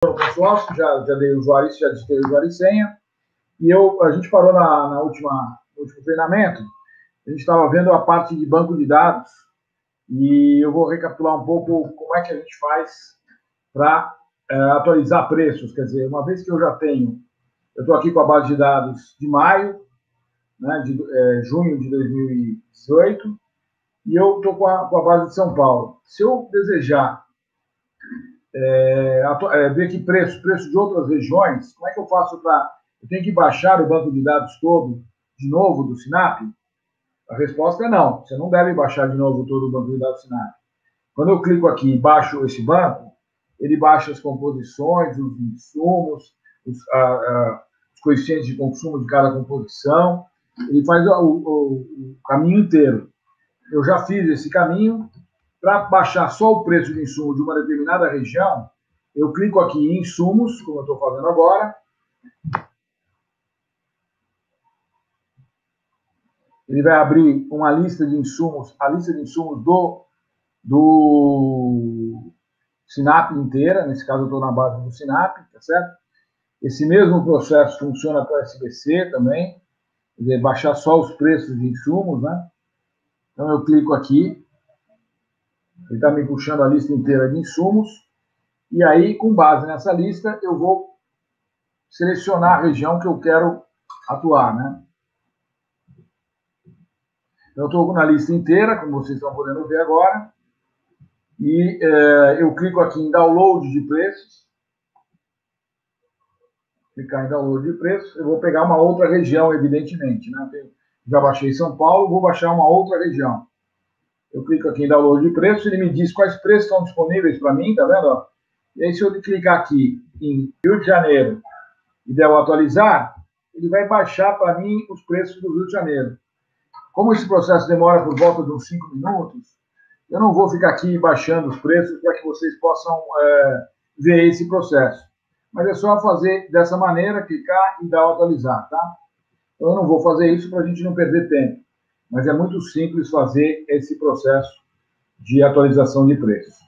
pessoal, já dei usuário, já digitei usuário e senha, e a gente parou no último treinamento, a gente estava vendo a parte de banco de dados, e eu vou recapitular um pouco como é que a gente faz para atualizar preços. Quer dizer, uma vez que eu estou aqui com a base de dados de maio, né, de junho de 2018, e eu estou com a base de São Paulo. Se eu desejar ver aqui preço de outras regiões, como é que eu faço para... Eu tenho que baixar o banco de dados todo de novo do Sinap? A resposta é não. Você não deve baixar de novo todo o banco de dados do Sinap. Quando eu clico aqui e baixo esse banco, ele baixa as composições, os insumos, os coeficientes de consumo de cada composição, ele faz o caminho inteiro. Eu já fiz esse caminho. Para baixar só o preço de insumo de uma determinada região, eu clico aqui em insumos, como eu estou fazendo agora. Ele vai abrir uma lista de insumos, a lista de insumos do Sinap inteira. Nesse caso, eu estou na base do Sinap, tá certo? Esse mesmo processo funciona para o SBC também, quer dizer, baixar só os preços de insumos, né? Então, eu clico aqui, ele está me puxando a lista inteira de insumos, e aí, com base nessa lista, eu vou selecionar a região que eu quero atuar, né? Eu estou na lista inteira, como vocês estão podendo ver agora, e eu clico aqui em download de preços. Clicar em download de preços, eu vou pegar uma outra região, evidentemente, né? Já baixei São Paulo, vou baixar uma outra região. Eu clico aqui em download de preços, ele me diz quais preços estão disponíveis para mim, tá vendo? E aí, se eu clicar aqui em Rio de Janeiro e der o atualizar, ele vai baixar para mim os preços do Rio de Janeiro. Como esse processo demora por volta de uns 5 minutos, eu não vou ficar aqui baixando os preços para que vocês possam ver esse processo. Mas é só fazer dessa maneira, clicar e dar o atualizar, tá? Eu não vou fazer isso para a gente não perder tempo. Mas é muito simples fazer esse processo de atualização de preços.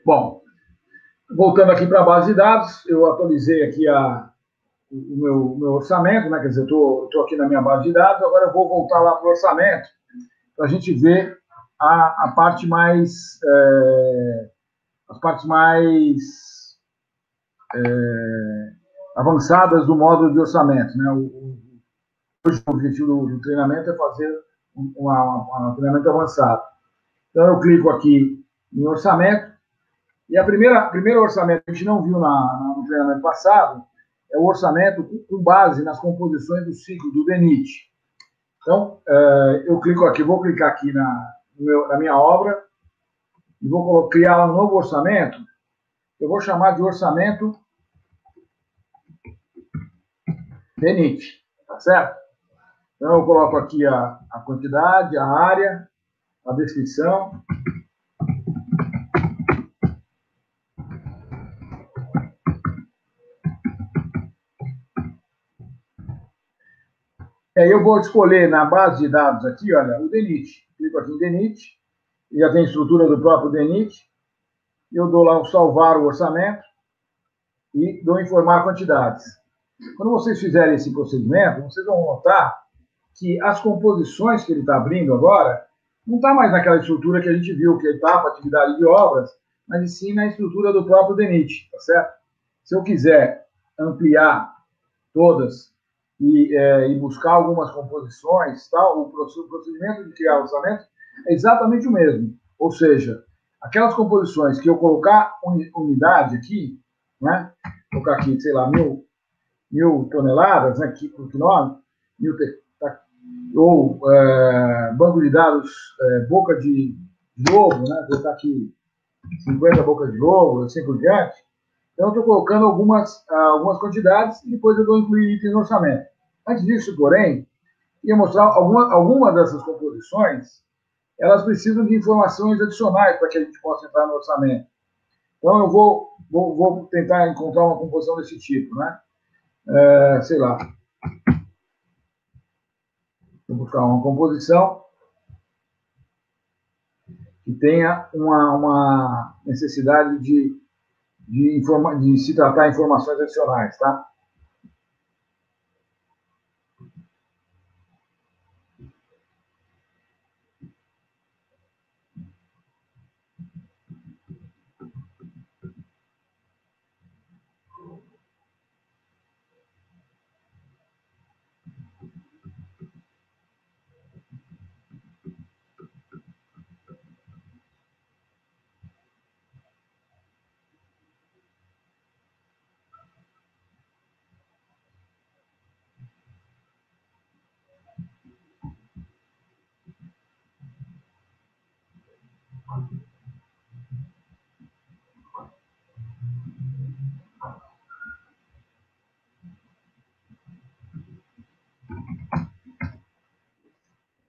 Bom, voltando aqui para a base de dados, eu atualizei aqui o meu orçamento, né? Quer dizer, estou aqui na minha base de dados, agora eu vou voltar lá para o orçamento, para a gente ver a parte mais... as partes mais avançadas do módulo de orçamento, né? Hoje o objetivo do treinamento é fazer um treinamento avançado. Então eu clico aqui em orçamento, e a primeiro orçamento que a gente não viu no treinamento passado é o orçamento com base nas composições do ciclo do DENIT. Então eu clico aqui, vou clicar aqui na minha obra e vou criar um novo orçamento. Eu vou chamar de orçamento DENIT, tá certo? Então eu coloco aqui a quantidade, a área, a descrição. E aí eu vou escolher na base de dados aqui, olha, o DENIT. Clico aqui em DENIT, já tem estrutura do próprio DENIT. Eu dou lá o salvar o orçamento e dou informar quantidades. Quando vocês fizerem esse procedimento, vocês vão notar que as composições que ele está abrindo agora não está mais naquela estrutura que a gente viu, que é etapa, atividade de obras, mas sim na estrutura do próprio DENIT, tá certo? Se eu quiser ampliar todas e buscar algumas composições, tal, o procedimento de criar orçamento é exatamente o mesmo. Ou seja, aquelas composições que eu colocar unidade aqui, né? Vou colocar aqui, sei lá, 1.000 toneladas, né? Aqui por quilômetro, ou banco de dados boca de lobo, né? Vou botar aqui 50 bocas de lobo, assim por diante. Então, eu estou colocando algumas quantidades e depois eu vou incluir itens no orçamento. Antes disso, porém, ia mostrar algumas dessas composições, elas precisam de informações adicionais para que a gente possa entrar no orçamento. Então, eu vou tentar encontrar uma composição desse tipo, né? Sei lá. Vou buscar uma composição que tenha uma necessidade de se tratar informações adicionais, tá?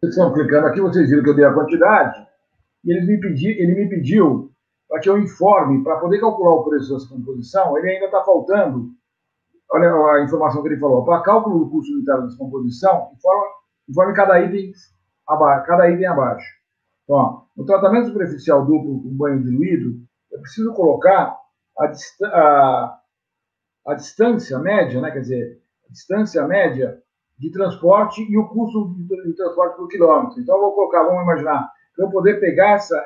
Vocês estão clicando aqui, vocês viram que eu dei a quantidade, e ele me pediu para que eu informe, para poder calcular o preço dessa composição, ele ainda está faltando, olha a informação que ele falou, para cálculo do custo unitário dessa composição, informe cada item abaixo. Então, ó, no tratamento superficial duplo com banho diluído, eu preciso colocar a distância média, né, quer dizer, a distância média de transporte e o custo de transporte por quilômetro. Então, eu vou colocar, vamos imaginar, para eu poder pegar essa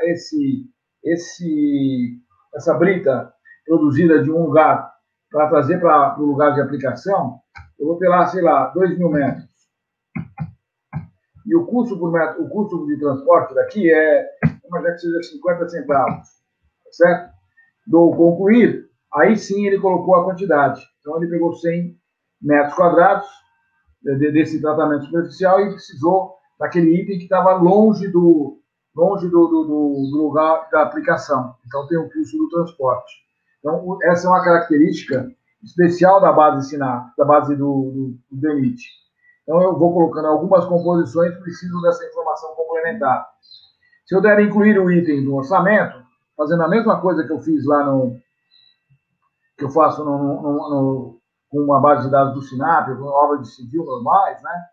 brita produzida de um lugar para trazer para o lugar de aplicação, eu vou ter lá, sei lá, 2.000 metros. E o custo por metro, o custo de transporte daqui vamos imaginar que seja 50 centavos, certo? Do concluir, aí sim ele colocou a quantidade. Então, ele pegou 100 metros quadrados desse tratamento superficial e precisou daquele item que estava longe do lugar da aplicação. Então, tem o custo do transporte. Então, essa é uma característica especial da base SINAP, da base do DENIT. Então, eu vou colocando algumas composições que precisam dessa informação complementar. Se eu der incluir o item do orçamento, fazendo a mesma coisa que eu fiz lá que eu faço com uma base de dados do SINAP, com obras de civil normais, né?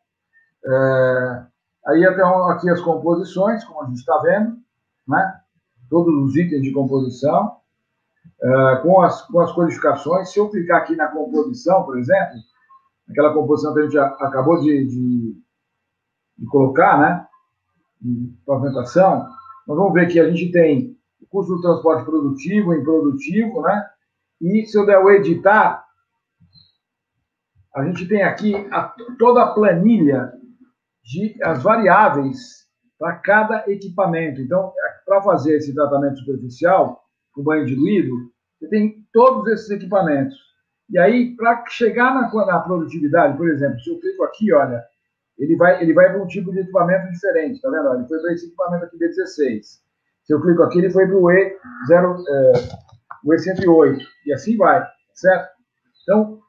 Aí até aqui as composições, como a gente está vendo, né? Todos os itens de composição, com as codificações. Se eu clicar aqui na composição, por exemplo, aquela composição que a gente acabou de colocar, né? De pavimentação, nós vamos ver que a gente tem o custo do transporte produtivo, improdutivo, né? E se eu der o editar, a gente tem aqui toda a planilha as variáveis para cada equipamento. Então, para fazer esse tratamento superficial, com banho diluído, você tem todos esses equipamentos. E aí, para chegar na produtividade, por exemplo, se eu clico aqui, olha, ele vai para um tipo de equipamento diferente, tá vendo? Ele foi para esse equipamento aqui B16. Se eu clico aqui, ele foi para o E108, e assim vai, certo? Então,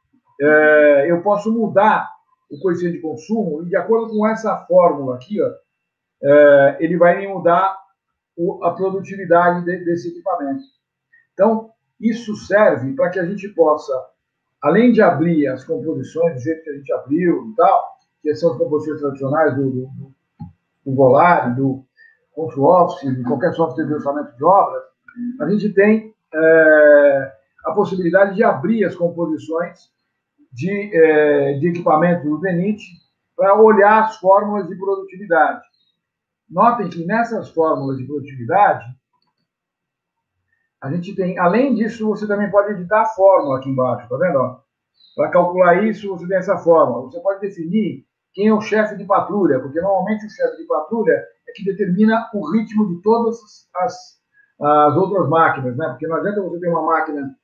eu posso mudar o coeficiente de consumo, e de acordo com essa fórmula aqui, ó, ele vai me mudar a produtividade desse equipamento. Então, isso serve para que a gente possa, além de abrir as composições do jeito que a gente abriu e tal, que são as composições tradicionais do Volare, do Control Office, de qualquer software de orçamento de obras, a gente tem a possibilidade de abrir as composições de equipamento do DENIT para olhar as fórmulas de produtividade. Notem que nessas fórmulas de produtividade, a gente tem, além disso, você também pode editar a fórmula aqui embaixo, tá vendo? Para calcular isso, você tem essa fórmula. Você pode definir quem é o chefe de patrulha, porque normalmente o chefe de patrulha é que determina o ritmo de todas as outras máquinas, né? Porque não adianta você ter uma máquina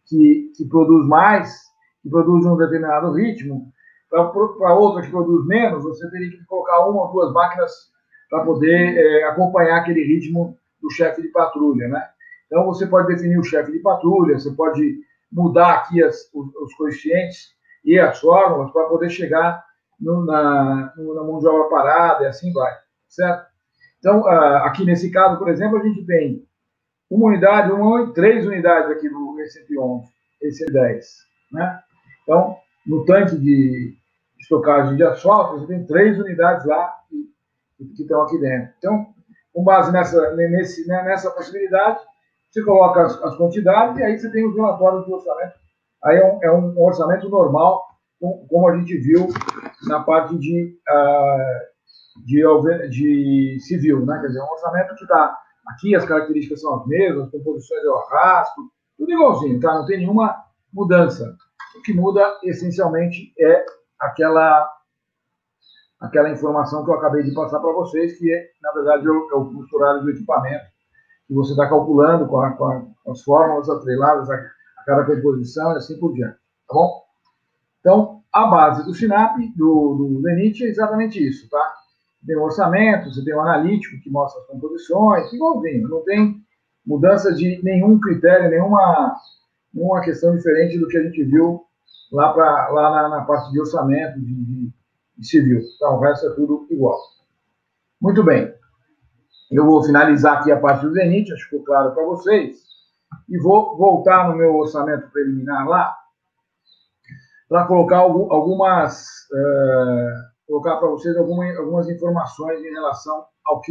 que produz mais, que produz um determinado ritmo, para outra que produz menos, você teria que colocar uma ou duas máquinas para poder acompanhar aquele ritmo do chefe de patrulha, né? Então, você pode definir o chefe de patrulha, você pode mudar aqui os coeficientes e as fórmulas para poder chegar na mão de obra parada e assim vai, certo? Então, aqui nesse caso, por exemplo, a gente tem três unidades aqui do E111, EC10, né? Então, no tanque de estocagem de asfalto, você tem 3 unidades lá que estão aqui dentro. Então, com base nessa possibilidade, você coloca as quantidades e aí você tem os relatórios do orçamento. Aí é um orçamento normal, como a gente viu na parte de civil, né? Quer dizer, um orçamento que está aqui, as características são as mesmas, as composições eu arrasto, tudo igualzinho, tá? Não tem nenhuma mudança. O que muda, essencialmente, é aquela informação que eu acabei de passar para vocês, que na verdade, é o custo horário do equipamento, que você está calculando com as fórmulas atreladas a cada composição e assim por diante, tá bom? Então, a base do SINAP, do DENIT, é exatamente isso, tá? Tem um orçamento, você tem um analítico que mostra as composições, igualzinho, não tem mudança de nenhum critério, nenhuma questão diferente do que a gente viu lá na parte de orçamento, de civil. Então, o resto é tudo igual. Muito bem. Eu vou finalizar aqui a parte do DENIT, acho que ficou claro para vocês, e vou voltar no meu orçamento preliminar lá, para colocar colocar para vocês algumas informações em relação a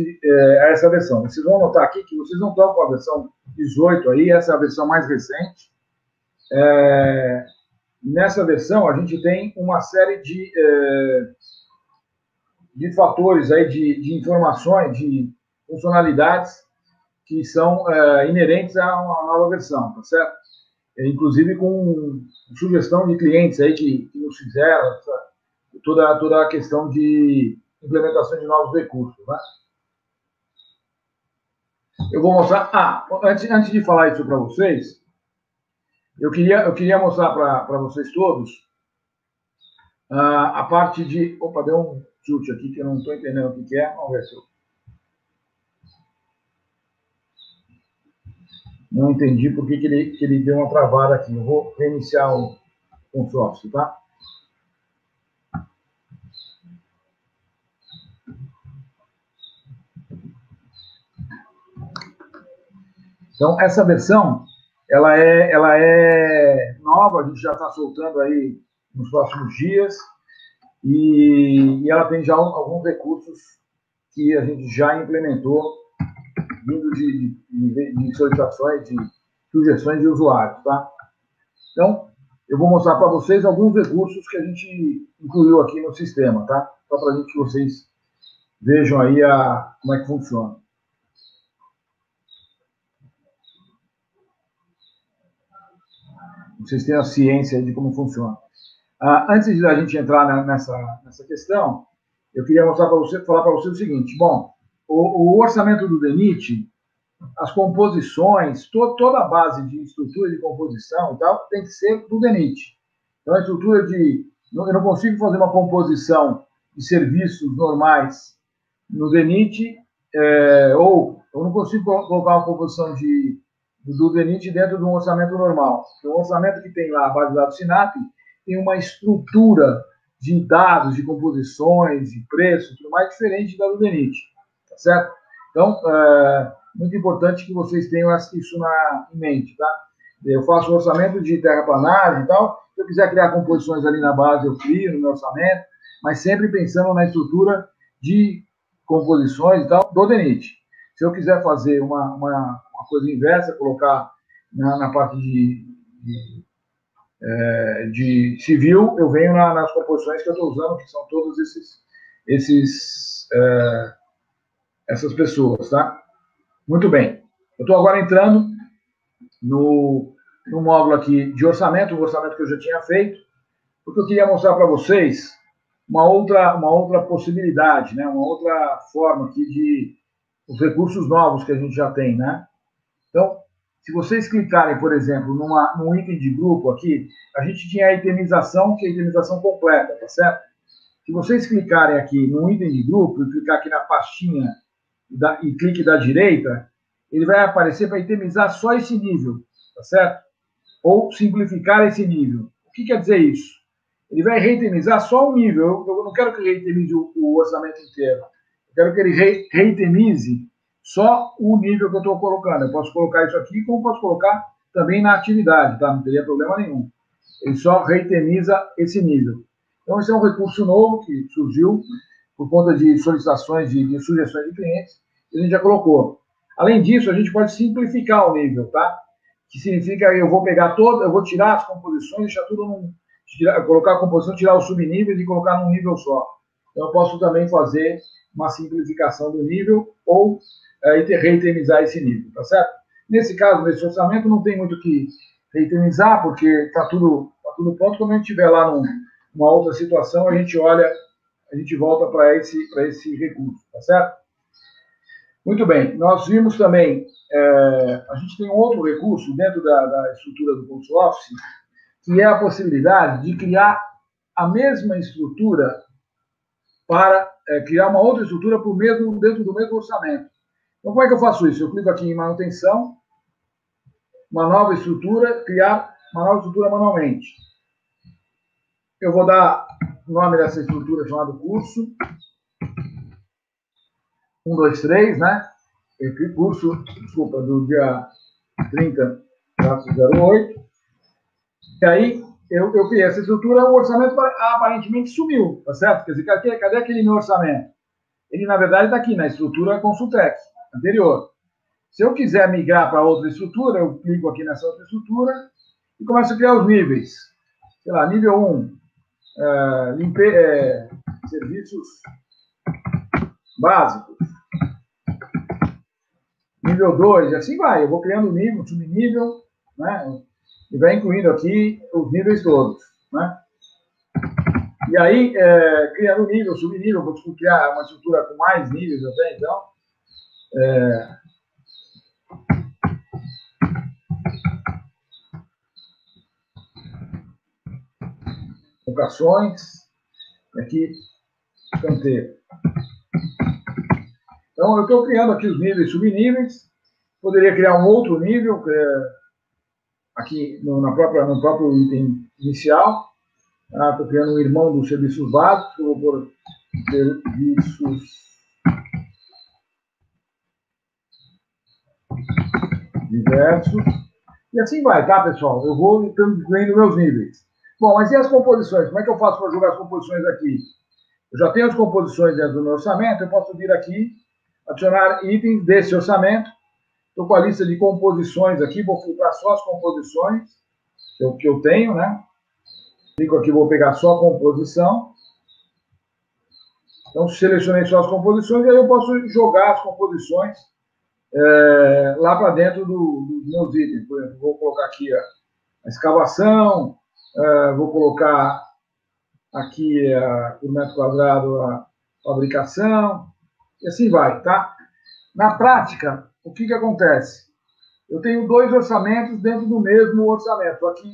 essa versão. Vocês vão notar aqui que vocês não estão com a versão 18 aí, essa é a versão mais recente. Nessa versão, a gente tem uma série de fatores aí, de informações, de funcionalidades que são inerentes a uma nova versão, tá certo? Inclusive com sugestão de clientes aí que nos fizeram toda a questão de implementação de novos recursos, né? Eu vou mostrar... antes de falar isso para vocês, eu queria mostrar para vocês todos a parte de... Opa, deu um chute aqui que eu não estou entendendo o que é. Vamos ver se eu... Não entendi por que ele deu uma travada aqui. Eu vou reiniciar o consórcio, tá? Então, essa versão, ela é nova, a gente já está soltando aí nos próximos dias, e ela tem já alguns recursos que a gente já implementou, vindo de solicitações, de sugestões de usuários, tá? Então, eu vou mostrar para vocês alguns recursos que a gente incluiu aqui no sistema, tá? Só para que vocês vejam aí como é que funciona. Vocês tenham a ciência de como funciona. Antes de a gente entrar nessa questão, eu queria falar para você o seguinte. Bom, o orçamento do DENIT, as composições, toda a base de estrutura de composição e tal, tem que ser do DENIT. Então, a estrutura eu não consigo fazer uma composição de serviços normais no DENIT, ou eu não consigo colocar uma composição do DENIT dentro de um orçamento normal. Porque o orçamento que tem lá, a base de dados SINAP, tem uma estrutura de dados, de composições, de preços, tudo mais diferente da do DENIT, tá certo? Então, muito importante que vocês tenham isso em mente, tá? Eu faço um orçamento de terraplanagem e tal, se eu quiser criar composições ali na base, eu crio no meu orçamento, mas sempre pensando na estrutura de composições e tal do DENIT. Se eu quiser fazer uma coisa inversa, colocar na parte de civil, eu venho nas composições que eu estou usando, que são todos essas pessoas, tá? Muito bem. Eu estou agora entrando no módulo aqui de orçamento, um orçamento que eu já tinha feito, porque eu queria mostrar para vocês uma outra possibilidade, né? Uma outra forma aqui de os recursos novos que a gente já tem, né? Então, se vocês clicarem, por exemplo, num item de grupo aqui, a gente tinha a itemização, que é a itemização completa, tá certo? Se vocês clicarem aqui no item de grupo e clicar aqui na pastinha e clique da direita, ele vai aparecer para itemizar só esse nível, tá certo? Ou simplificar esse nível. O que quer dizer isso? Ele vai reitemizar só um nível. Eu não quero que ele reitemize o orçamento inteiro. Eu quero que ele reitemize só o nível que eu estou colocando. Eu posso colocar isso aqui, como posso colocar também na atividade, tá? Não teria problema nenhum. Ele só reitemiza esse nível. Então, esse é um recurso novo que surgiu por conta de solicitações, de sugestões de clientes, a gente já colocou. Além disso, a gente pode simplificar o nível, tá? Que significa que eu vou pegar eu vou tirar as composições, deixar tudo colocar a composição, tirar os subníveis e colocar num nível só. Então, eu posso também fazer uma simplificação do nível ou reitemizar esse nível, tá certo? Nesse caso, nesse orçamento, não tem muito o que reitemizar, porque está tudo pronto. Quando a gente estiver lá numa outra situação, a gente olha, a gente volta para esse recurso, tá certo? Muito bem, nós vimos também, a gente tem um outro recurso dentro da estrutura do curso Office, que é a possibilidade de criar a mesma estrutura para criar uma outra estrutura dentro do mesmo orçamento. Então, como é que eu faço isso? Eu clico aqui em manutenção, uma nova estrutura, criar uma nova estrutura manualmente. Eu vou dar o nome dessa estrutura chamado curso 123, né? Curso, desculpa, do dia 30/08. E aí, eu criei essa estrutura, o orçamento aparentemente sumiu, tá certo? Quer dizer, cadê aquele meu orçamento? Ele, na verdade, está aqui na estrutura Consultec, anterior. Se eu quiser migrar para outra estrutura, eu clico aqui nessa outra estrutura e começo a criar os níveis. Sei lá, nível 1, serviços básicos. Nível 2, e assim vai. Eu vou criando nível, subnível, né? E vai incluindo aqui os níveis todos, né? E aí, criando nível, subnível, vou criar uma estrutura com mais níveis até, então. Locações, aqui, canteiro. Então, eu estou criando aqui os níveis, subníveis. Poderia criar um outro nível, aqui no próprio item inicial. Estou criando um irmão dos serviços básicos, vou pôr serviços diversos. E assim vai, tá, pessoal? Eu vou incluindo meus níveis. Bom, mas e as composições? Como é que eu faço para jogar as composições aqui? Eu já tenho as composições dentro do meu orçamento, eu posso vir aqui, adicionar itens desse orçamento. Estou com a lista de composições aqui, vou filtrar só as composições que eu tenho, né? Clico aqui, vou pegar só a composição. Então, selecionei só as composições e aí eu posso jogar as composições lá para dentro dos meus itens. Por exemplo, vou colocar aqui a escavação, vou colocar aqui por metro quadrado a fabricação, e assim vai, tá? Na prática, o que acontece? Eu tenho dois orçamentos dentro do mesmo orçamento, aqui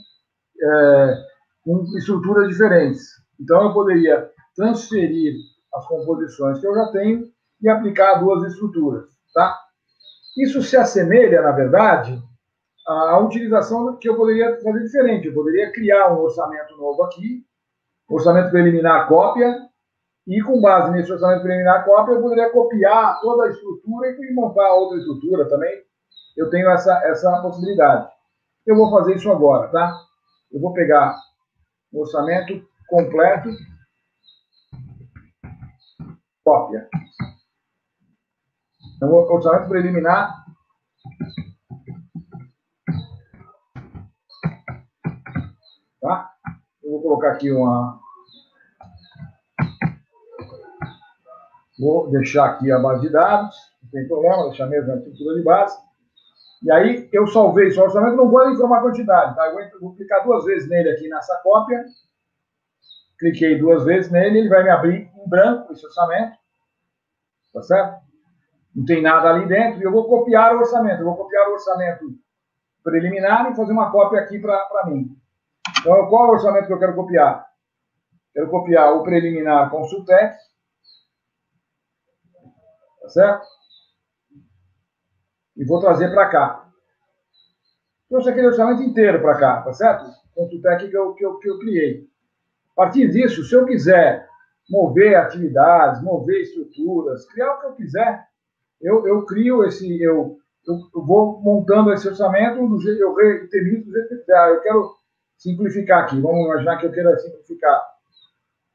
com estruturas diferentes. Então, eu poderia transferir as composições que eu já tenho e aplicar duas estruturas, tá? Isso se assemelha, na verdade, à utilização que eu poderia fazer diferente. Eu poderia criar um orçamento novo aqui, orçamento preliminar cópia, e com base nesse orçamento preliminar cópia, eu poderia copiar toda a estrutura e montar outra estrutura também. Eu tenho essa possibilidade. Eu vou fazer isso agora, tá? Eu vou pegar o orçamento completo, cópia. Então, o orçamento preliminar tá? Eu vou colocar aqui vou deixar aqui a base de dados, não tem problema, vou deixar mesmo a estrutura de base. E aí eu salvei esse orçamento, não vou informar a quantidade, tá? Eu vou clicar duas vezes nele aqui nessa cópia. Cliquei duas vezes nele, ele vai me abrir em branco esse orçamento. Tá certo? Não tem nada ali dentro e eu vou copiar o orçamento. Eu vou copiar o orçamento preliminar e fazer uma cópia aqui para mim. Então, qual é o orçamento que eu quero copiar? Quero copiar o preliminar Consultec. Tá certo? E vou trazer para cá. Trouxe aquele orçamento inteiro para cá, tá certo? Consultec que eu criei. A partir disso, se eu quiser mover atividades, mover estruturas, criar o que eu quiser, eu crio eu vou montando esse orçamento, eu reitemizo do jeito que eu quiser. Eu quero simplificar aqui. Vamos imaginar que eu queira simplificar.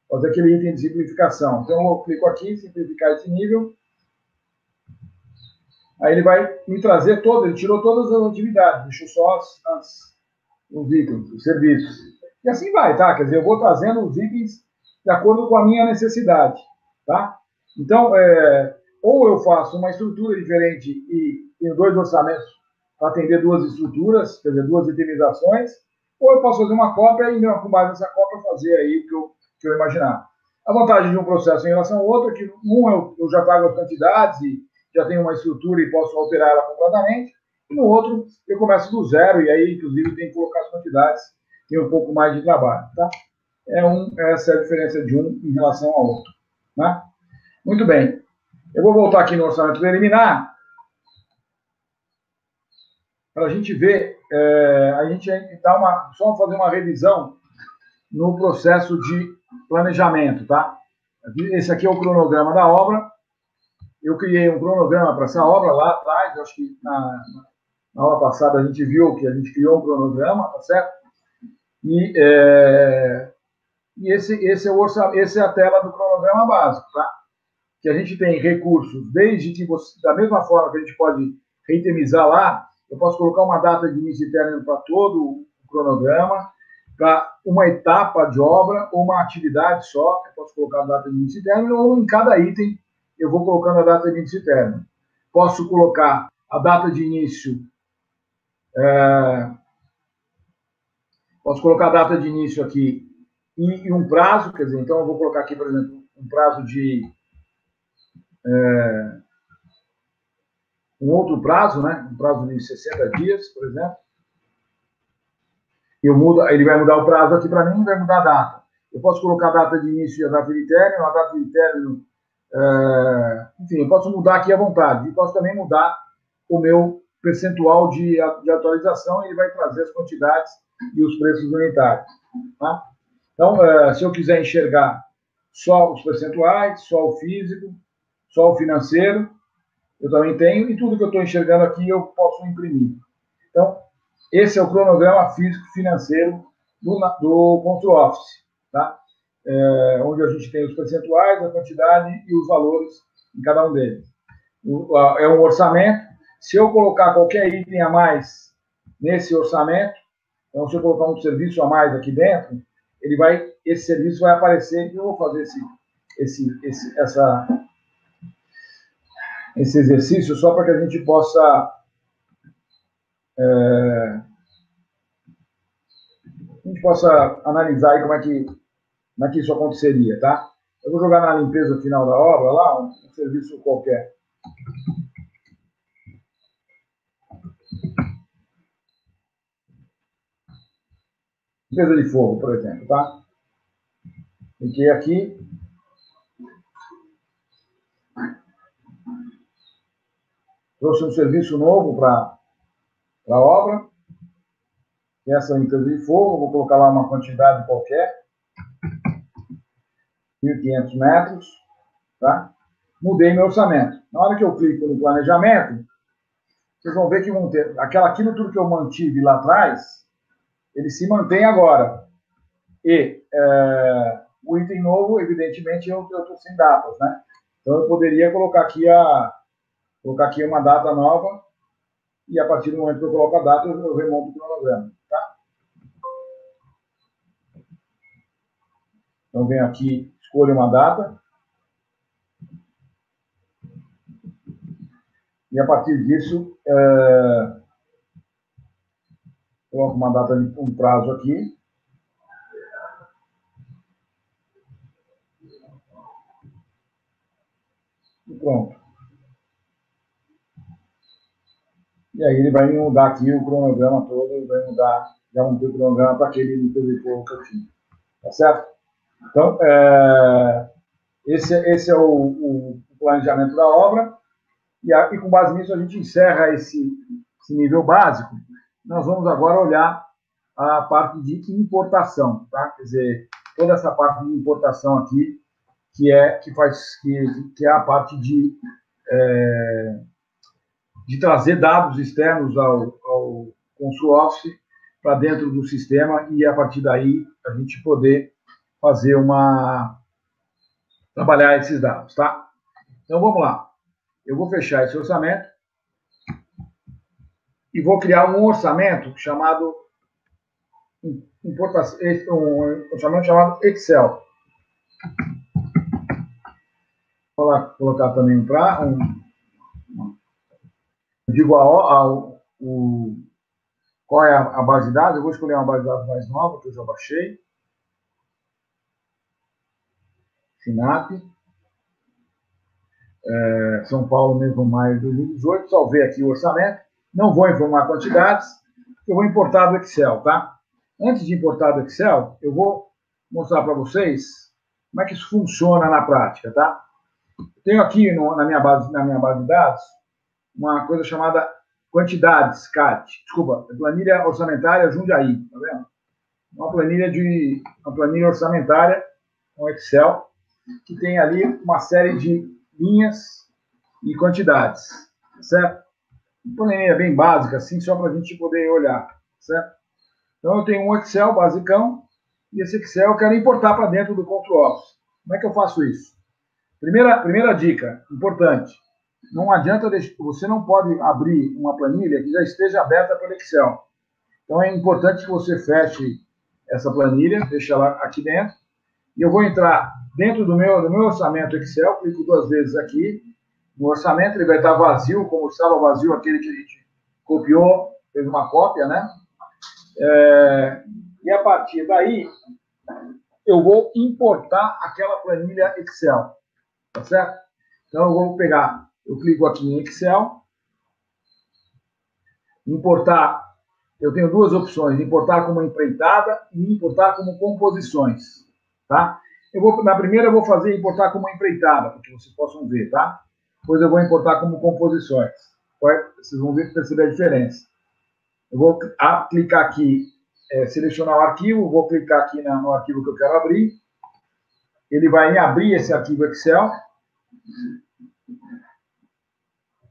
Fazer aquele item de simplificação. Então, eu clico aqui, simplificar esse nível. Aí ele vai me trazer ele tirou todas as atividades, deixou só os itens, os serviços. E assim vai, tá? Quer dizer, eu vou trazendo os itens de acordo com a minha necessidade, tá? Então, ou eu faço uma estrutura diferente e tenho 2 orçamentos para atender 2 estruturas, quer dizer, 2 itemizações, ou eu posso fazer uma cópia e, com base nessa cópia, fazer aí o que eu imaginar. A vantagem de um processo em relação ao outro é que eu já trago as quantidades e já tenho uma estrutura e posso alterar ela completamente, e no outro eu começo do zero e aí, inclusive, tem que colocar as quantidades, tem um pouco mais de trabalho, tá? Essa é a diferença de um em relação ao outro, né? Muito bem. Eu vou voltar aqui no orçamento preliminar para a gente ver, a gente dá só fazer uma revisão no processo de planejamento, tá? Esse aqui é o cronograma da obra. Eu criei um cronograma para essa obra lá atrás, acho que na aula passada a gente viu que a gente criou um cronograma, tá certo? E esse é a tela do cronograma básico, tá? Que a gente tem recursos, desde que da mesma forma que a gente pode reitemizar lá, eu posso colocar uma data de início e término para todo o cronograma, para uma etapa de obra ou uma atividade só, eu posso colocar a data de início e término, ou em cada item eu vou colocando a data de início e término. Posso colocar a data de início, posso colocar a data de início aqui e um prazo, quer dizer, então eu vou colocar aqui, por exemplo, um prazo de um outro prazo, né? Um prazo de 60 dias, por exemplo. Ele vai mudar o prazo aqui para mim e vai mudar a data. Eu posso colocar a data de início e a data de término, a data de término, enfim, eu posso mudar aqui à vontade. E posso também mudar o meu percentual de atualização e ele vai trazer as quantidades e os preços unitários. Tá? Então, se eu quiser enxergar só os percentuais, só o físico, só o financeiro, eu também tenho, e tudo que eu estou enxergando aqui eu posso imprimir. Então, esse é o cronograma físico-financeiro do Control Office, tá? Onde a gente tem os percentuais, a quantidade e os valores em cada um deles. É um orçamento. Se eu colocar qualquer item a mais nesse orçamento, então se eu colocar um serviço a mais aqui dentro, esse serviço vai aparecer e eu vou fazer esse exercício só para que a gente possa analisar aí como é que isso aconteceria, tá? Eu vou jogar na limpeza final da obra lá, um serviço qualquer. Limpeza de fogo, por exemplo, tá? Cliquei aqui. Trouxe um serviço novo para a obra. Essa é a limpeza de fogo, vou colocar lá uma quantidade qualquer. 1.500 metros, tá? Mudei meu orçamento. Na hora que eu clico no planejamento, vocês vão ver que vão ter aquilo tudo que eu mantive lá atrás, ele se mantém agora. E o item novo, evidentemente, eu estou sem datas, né? Então eu poderia colocar aqui uma data nova e a partir do momento que eu coloco a data, eu remonto o cronograma, tá? Então venho aqui, escolho uma data e a partir disso coloco uma data de um prazo aqui. E pronto. E aí ele vai me mudar aqui o cronograma todo, ele vai mudar, já mudei o cronograma para aquele nível que eu tinha. Tá certo? Então, esse é o planejamento da obra. E com base nisso a gente encerra esse nível básico. Nós vamos agora olhar a parte de importação, tá? Quer dizer, toda essa parte de importação aqui, que é a parte de trazer dados externos ao Consul Office para dentro do sistema e a partir daí a gente poder trabalhar esses dados, tá? Então vamos lá. Eu vou fechar esse orçamento e vou criar um orçamento chamado chamado Excel. Vou colocar também digo qual é a base de dados. Eu vou escolher uma base de dados mais nova, que eu já baixei. Sinap. São Paulo, mesmo maio de 2018. Salvei aqui o orçamento. Não vou informar quantidades. Eu vou importar do Excel, tá? Antes de importar do Excel, eu vou mostrar para vocês como é que isso funciona na prática, tá? Tenho aqui na minha base de dados uma coisa chamada quantidades, CAT. Desculpa, planilha orçamentária Jundiaí, tá vendo? Uma planilha orçamentária com Excel que tem ali uma série de linhas e quantidades, certo? Uma planilha bem básica, assim, só para a gente poder olhar, certo? Então eu tenho um Excel basicão e esse Excel eu quero importar para dentro do Control Office. Como é que eu faço isso? Primeira dica, importante. Não adianta, você não pode abrir uma planilha que já esteja aberta pelo Excel. Então é importante que você feche essa planilha, deixe ela aqui dentro. E eu vou entrar dentro do meu orçamento Excel, clico 2 vezes aqui. No orçamento ele vai estar vazio, como estava vazio aquele que a gente copiou, fez uma cópia, né? E a partir daí, eu vou importar aquela planilha Excel, tá certo? Então eu vou pegar, eu clico aqui em Excel, importar, eu tenho 2 opções, importar como empreitada e importar como composições, tá? Na primeira eu vou fazer importar como empreitada, para que vocês possam ver, tá? Depois eu vou importar como composições. Vocês vão perceber a diferença. Eu vou clicar aqui, selecionar o arquivo, vou clicar aqui no arquivo que eu quero abrir. Ele vai me abrir esse arquivo Excel.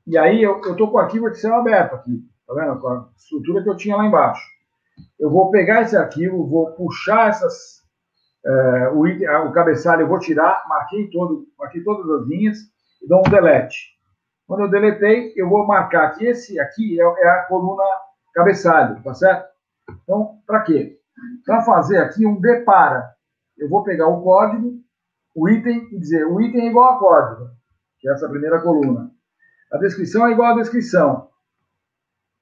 E aí eu estou com o arquivo Excel aberto aqui, tá vendo? Com a estrutura que eu tinha lá embaixo. Eu vou pegar esse arquivo, vou puxar o cabeçalho, eu vou tirar, marquei todas as linhas e dou um delete. Quando eu deletei, eu vou marcar que esse aqui é a coluna cabeçalho, tá certo? Então, para quê? Para fazer aqui um depara. Eu vou pegar o código, o item, e dizer o item é igual a código, que é essa primeira coluna. A descrição é igual à descrição.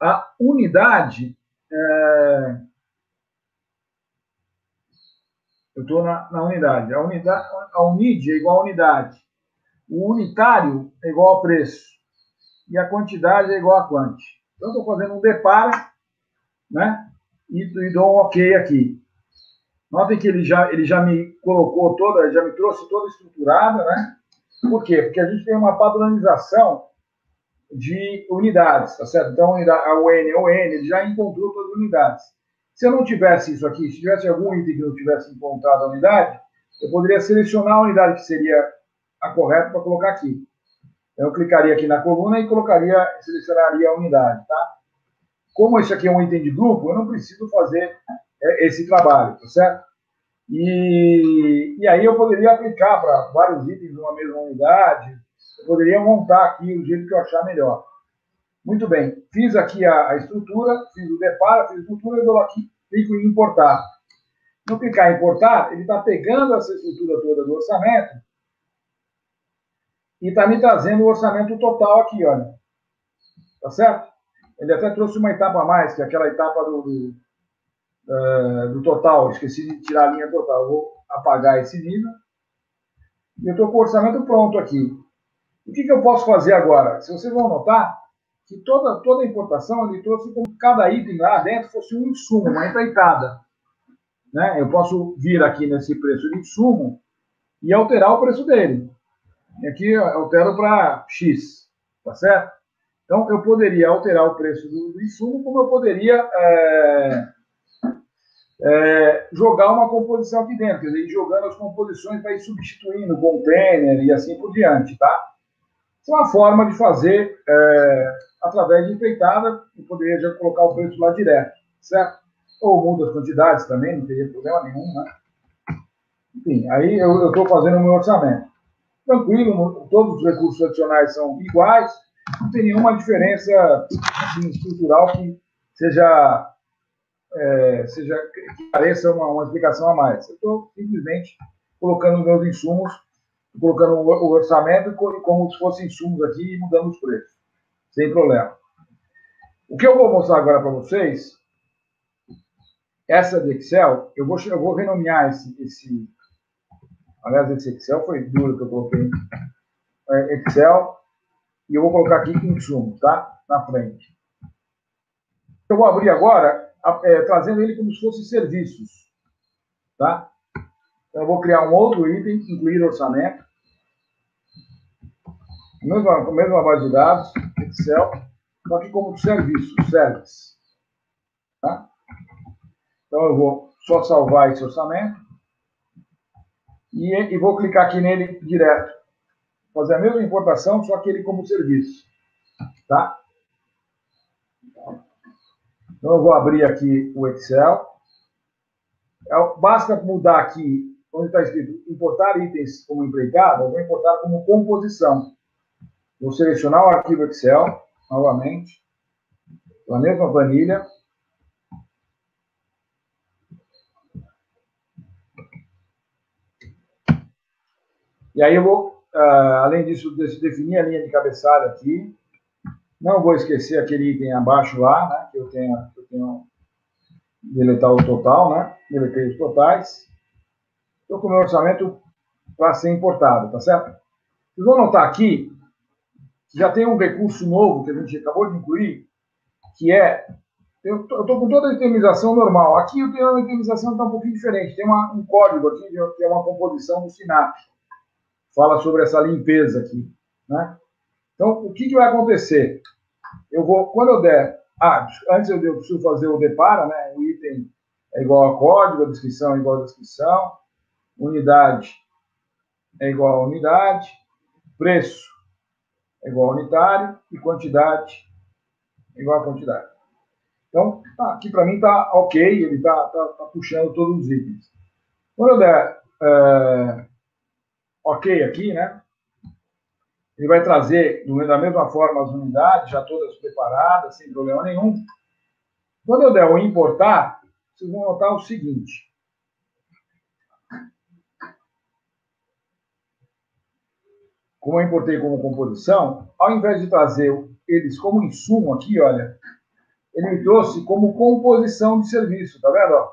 A unidade, eu estou na unidade. A unid é igual a unidade. O unitário é igual a preço. E a quantidade é igual a quant. Então, estou fazendo um depara, né? E dou um OK aqui. Notem que ele já me colocou já me trouxe toda estruturada, né? Por quê? Porque a gente tem uma padronização de unidades, tá certo? Então, a ON, ele já encontrou todas as unidades. Se eu não tivesse isso aqui, se tivesse algum item que eu tivesse encontrado a unidade, eu poderia selecionar a unidade que seria a correta para colocar aqui. Eu clicaria aqui na coluna e selecionaria a unidade, tá? Como isso aqui é um item de grupo, eu não preciso fazer esse trabalho, tá certo? E aí eu poderia aplicar para vários itens numa mesma unidade, eu poderia montar aqui do jeito que eu achar melhor. Muito bem, fiz aqui a estrutura, fiz o deparo, fiz a estrutura, eu dou aqui, clico em importar. No clicar em importar, ele está pegando essa estrutura toda do orçamento e está me trazendo o orçamento total aqui, olha. Tá certo? Ele até trouxe uma etapa a mais, que é aquela etapa do total. Esqueci de tirar a linha total. Eu vou apagar esse nível. E eu estou com o orçamento pronto aqui. O que eu posso fazer agora? Se vocês vão notar que toda a importação ele trouxe como cada item lá dentro fosse um insumo, uma empreitada. Né? Eu posso vir aqui nesse preço de insumo e alterar o preço dele. E aqui eu altero para X, tá certo? Então, eu poderia alterar o preço do insumo, como eu poderia jogar uma composição aqui dentro, quer dizer, ir jogando as composições para ir substituindo o container e assim por diante, tá? Isso é uma forma de fazer através de empreitada, eu poderia já colocar o preço lá direto, certo? Ou muda as quantidades também, não teria problema nenhum, né? Enfim, aí eu estou fazendo o meu orçamento. Tranquilo, todos os recursos adicionais são iguais. não tem nenhuma diferença assim, estrutural que seja que pareça uma explicação a mais. Eu estou simplesmente colocando meus insumos, colocando o orçamento como se fossem insumos aqui e mudando os preços, sem problema. O que eu vou mostrar agora para vocês, essa de Excel, eu vou renomear aliás, esse Excel foi duro que eu coloquei, Excel, e eu vou colocar aqui insumos, tá? Na frente. Eu vou abrir agora, trazendo ele como se fosse serviços, tá? Então, eu vou criar um outro item, incluir orçamento, mesma base de dados, Excel, só que como serviço, service, tá? Então, eu vou só salvar esse orçamento e vou clicar aqui nele direto. Fazer a mesma importação, só que ele como serviço, tá? Então, eu vou abrir aqui o Excel. Basta mudar aqui, onde está escrito importar itens como empregado, eu vou importar como composição. Vou selecionar o arquivo Excel, novamente, a mesma planilha. E aí eu vou, além disso, definir a linha de cabeçalho aqui. Não vou esquecer aquele item abaixo lá, né, que eu tenho deletar o total, né? Deletei os totais. Estou com o meu orçamento para ser importado, tá certo? Vocês vão notar aqui que já tem um recurso novo que a gente acabou de incluir, que é... Eu estou com toda a itemização normal. Aqui eu tenho uma itemização que está um pouquinho diferente. Tem um código aqui, que é uma composição do Synapse. Fala sobre essa limpeza aqui, né? Então, o que vai acontecer? Eu vou, quando eu der... antes eu preciso fazer o depara, né? O item é igual a código, a descrição é igual a descrição, unidade é igual a unidade, preço é igual a unitário e quantidade é igual a quantidade. Então, aqui para mim está ok, ele está puxando todos os itens. Quando eu der ok aqui, né? Ele vai trazer da mesma forma as unidades, já todas preparadas, sem problema nenhum. Quando eu der o importar, vocês vão notar o seguinte. Como eu importei como composição, ao invés de trazer eles como insumo aqui, olha, ele me trouxe como composição de serviço, tá vendo?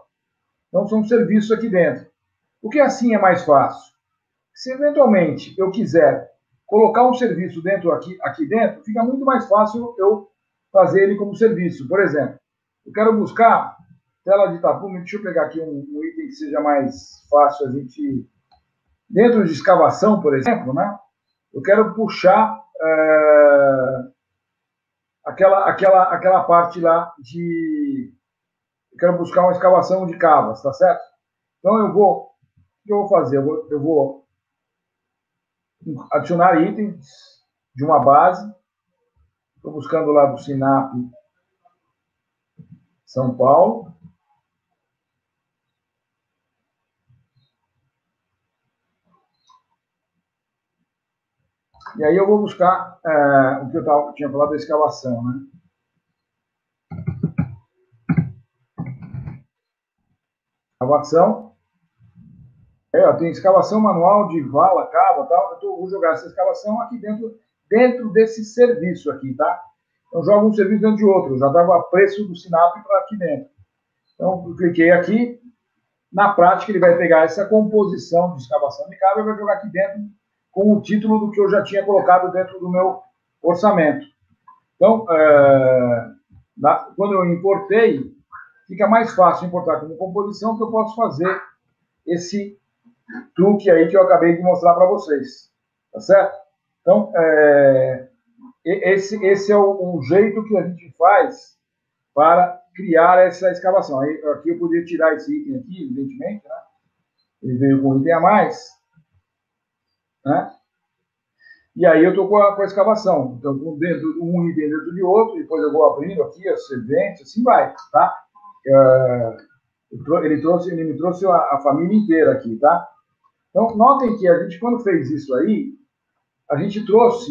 Então são serviços aqui dentro. O que assim é mais fácil? Se eventualmente eu quiser colocar um serviço aqui dentro, fica muito mais fácil eu fazer ele como serviço. Por exemplo, eu quero buscar tela de tapume, deixa eu pegar aqui um item que seja mais fácil a gente... Dentro de escavação, por exemplo, né? Eu quero puxar aquela parte lá de... Eu quero buscar uma escavação de cavas, tá certo? Então o que eu vou fazer? Eu vou adicionar itens de uma base. Estou buscando lá do Synapse São Paulo. E aí eu vou buscar o que eu tinha falado da escavação, né? Escavação. Eu tenho escavação manual de vala, cava, tal. Eu vou jogar essa escavação aqui dentro desse serviço aqui, tá? Então, jogo um serviço dentro de outro. Eu já dava a preço do Synapse para aqui dentro. Então, eu cliquei aqui. Na prática, ele vai pegar essa composição de escavação de cava e vai jogar aqui dentro com o título do que eu já tinha colocado dentro do meu orçamento. Então, quando eu importei, fica mais fácil importar como composição, que eu posso fazer esse truque aí que eu acabei de mostrar para vocês. Tá certo? Então, esse é o jeito que a gente faz para criar essa escavação. Aqui eu poderia tirar esse item aqui, evidentemente, né? Ele veio com um item a mais, né? E aí eu estou com a escavação. Então, um item dentro de outro, depois eu vou abrindo aqui as serventes, assim vai, tá? Ele me trouxe a família inteira aqui, tá? Então, notem que a gente, quando fez isso aí, a gente trouxe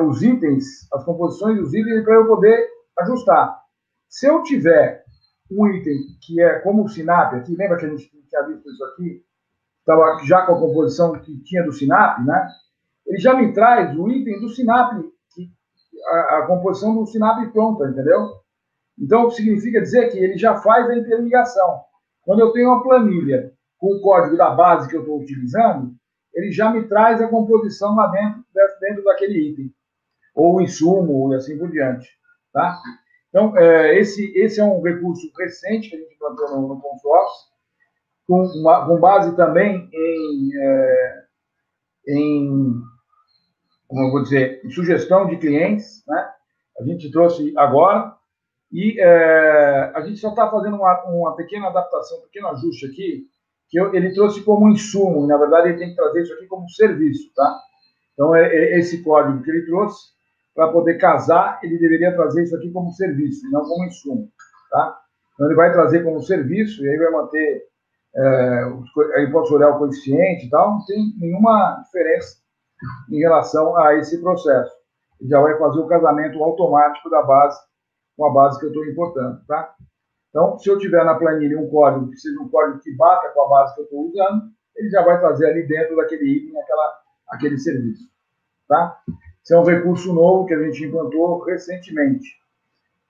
os itens, as composições dos itens para eu poder ajustar. Se eu tiver um item que é como o Sinap, aqui, lembra que a gente tinha visto isso aqui? Estava já com a composição que tinha do Sinap, né? Ele já me traz o item do Sinap, a composição do Sinap pronta, entendeu? Então, significa dizer que ele já faz a interligação. Quando eu tenho uma planilha com o código da base que eu estou utilizando, ele já me traz a composição lá dentro daquele item, ou o insumo, e assim por diante. Tá? Então, esse é um recurso recente que a gente implantou no ConfOffice, com base também como eu vou dizer, em sugestão de clientes, né? A gente trouxe agora, e a gente só está fazendo uma pequena adaptação, um pequeno ajuste aqui, que ele trouxe como insumo, e na verdade ele tem que trazer isso aqui como serviço, tá? Então, esse código que ele trouxe, para poder casar, ele deveria trazer isso aqui como serviço, e não como insumo, tá? Então, ele vai trazer como serviço, e aí vai manter, aí posso olhar o coeficiente e tal, não tem nenhuma diferença em relação a esse processo. Ele já vai fazer o casamento automático da base com a base que eu estou importando, tá? Então, se eu tiver na planilha um código que seja um código que bata com a base que eu estou usando, ele já vai trazer ali dentro daquele item aquele serviço, tá? Esse é um recurso novo que a gente implantou recentemente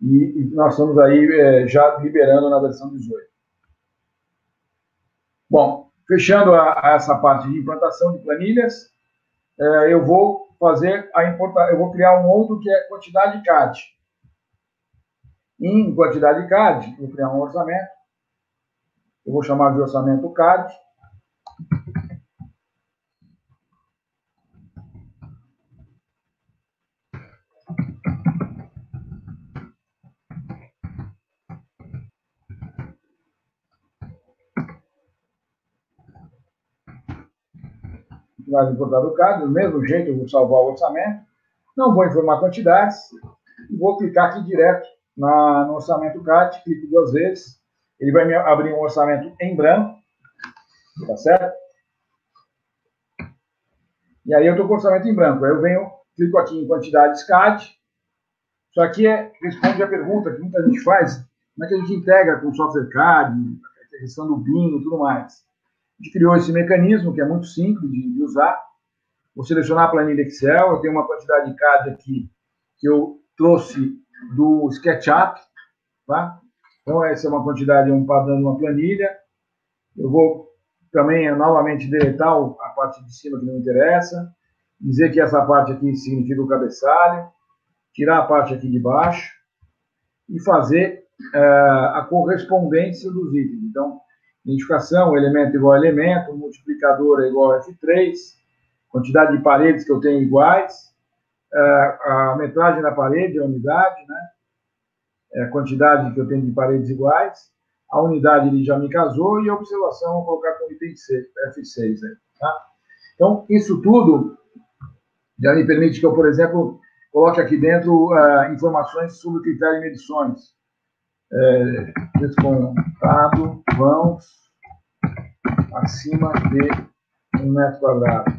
e nós estamos aí já liberando na versão 18. Bom, fechando essa parte de implantação de planilhas, eu vou eu vou criar um outro que é quantidade CAD. Em quantidade CAD, vou criar um orçamento. Eu vou chamar de orçamento CAD. Vai importar do CAD, do mesmo jeito eu vou salvar o orçamento. Não vou informar quantidades. E vou clicar aqui direto no orçamento CAD. Clico 2 vezes. Ele vai me abrir um orçamento em branco. Tá certo? E aí eu estou com o orçamento em branco. Aí eu clico aqui em quantidades CAD. Isso aqui responde a pergunta que muita gente faz: como é que a gente integra com o software CAD, a questão do BIM e tudo mais. A gente criou esse mecanismo que é muito simples de usar. Vou selecionar a planilha Excel. Eu tenho uma quantidade de CAD aqui que eu trouxe do SketchUp. Tá? Então, essa é uma quantidade, um padrão de uma planilha. Eu vou também novamente deletar a parte de cima que não interessa. Dizer que essa parte aqui significa o cabeçalho. Tirar a parte aqui de baixo e fazer a correspondência dos itens. Então, identificação, elemento igual a elemento, multiplicador é igual a F3, quantidade de paredes que eu tenho iguais, a metragem da parede, a unidade, né? A quantidade que eu tenho de paredes iguais, a unidade ele já me casou, e a observação eu vou colocar como item F6. Aí, tá? Então, isso tudo já me permite que eu, por exemplo, coloque aqui dentro informações sobre critério de medições. Descontado vãos acima de 1 metro quadrado.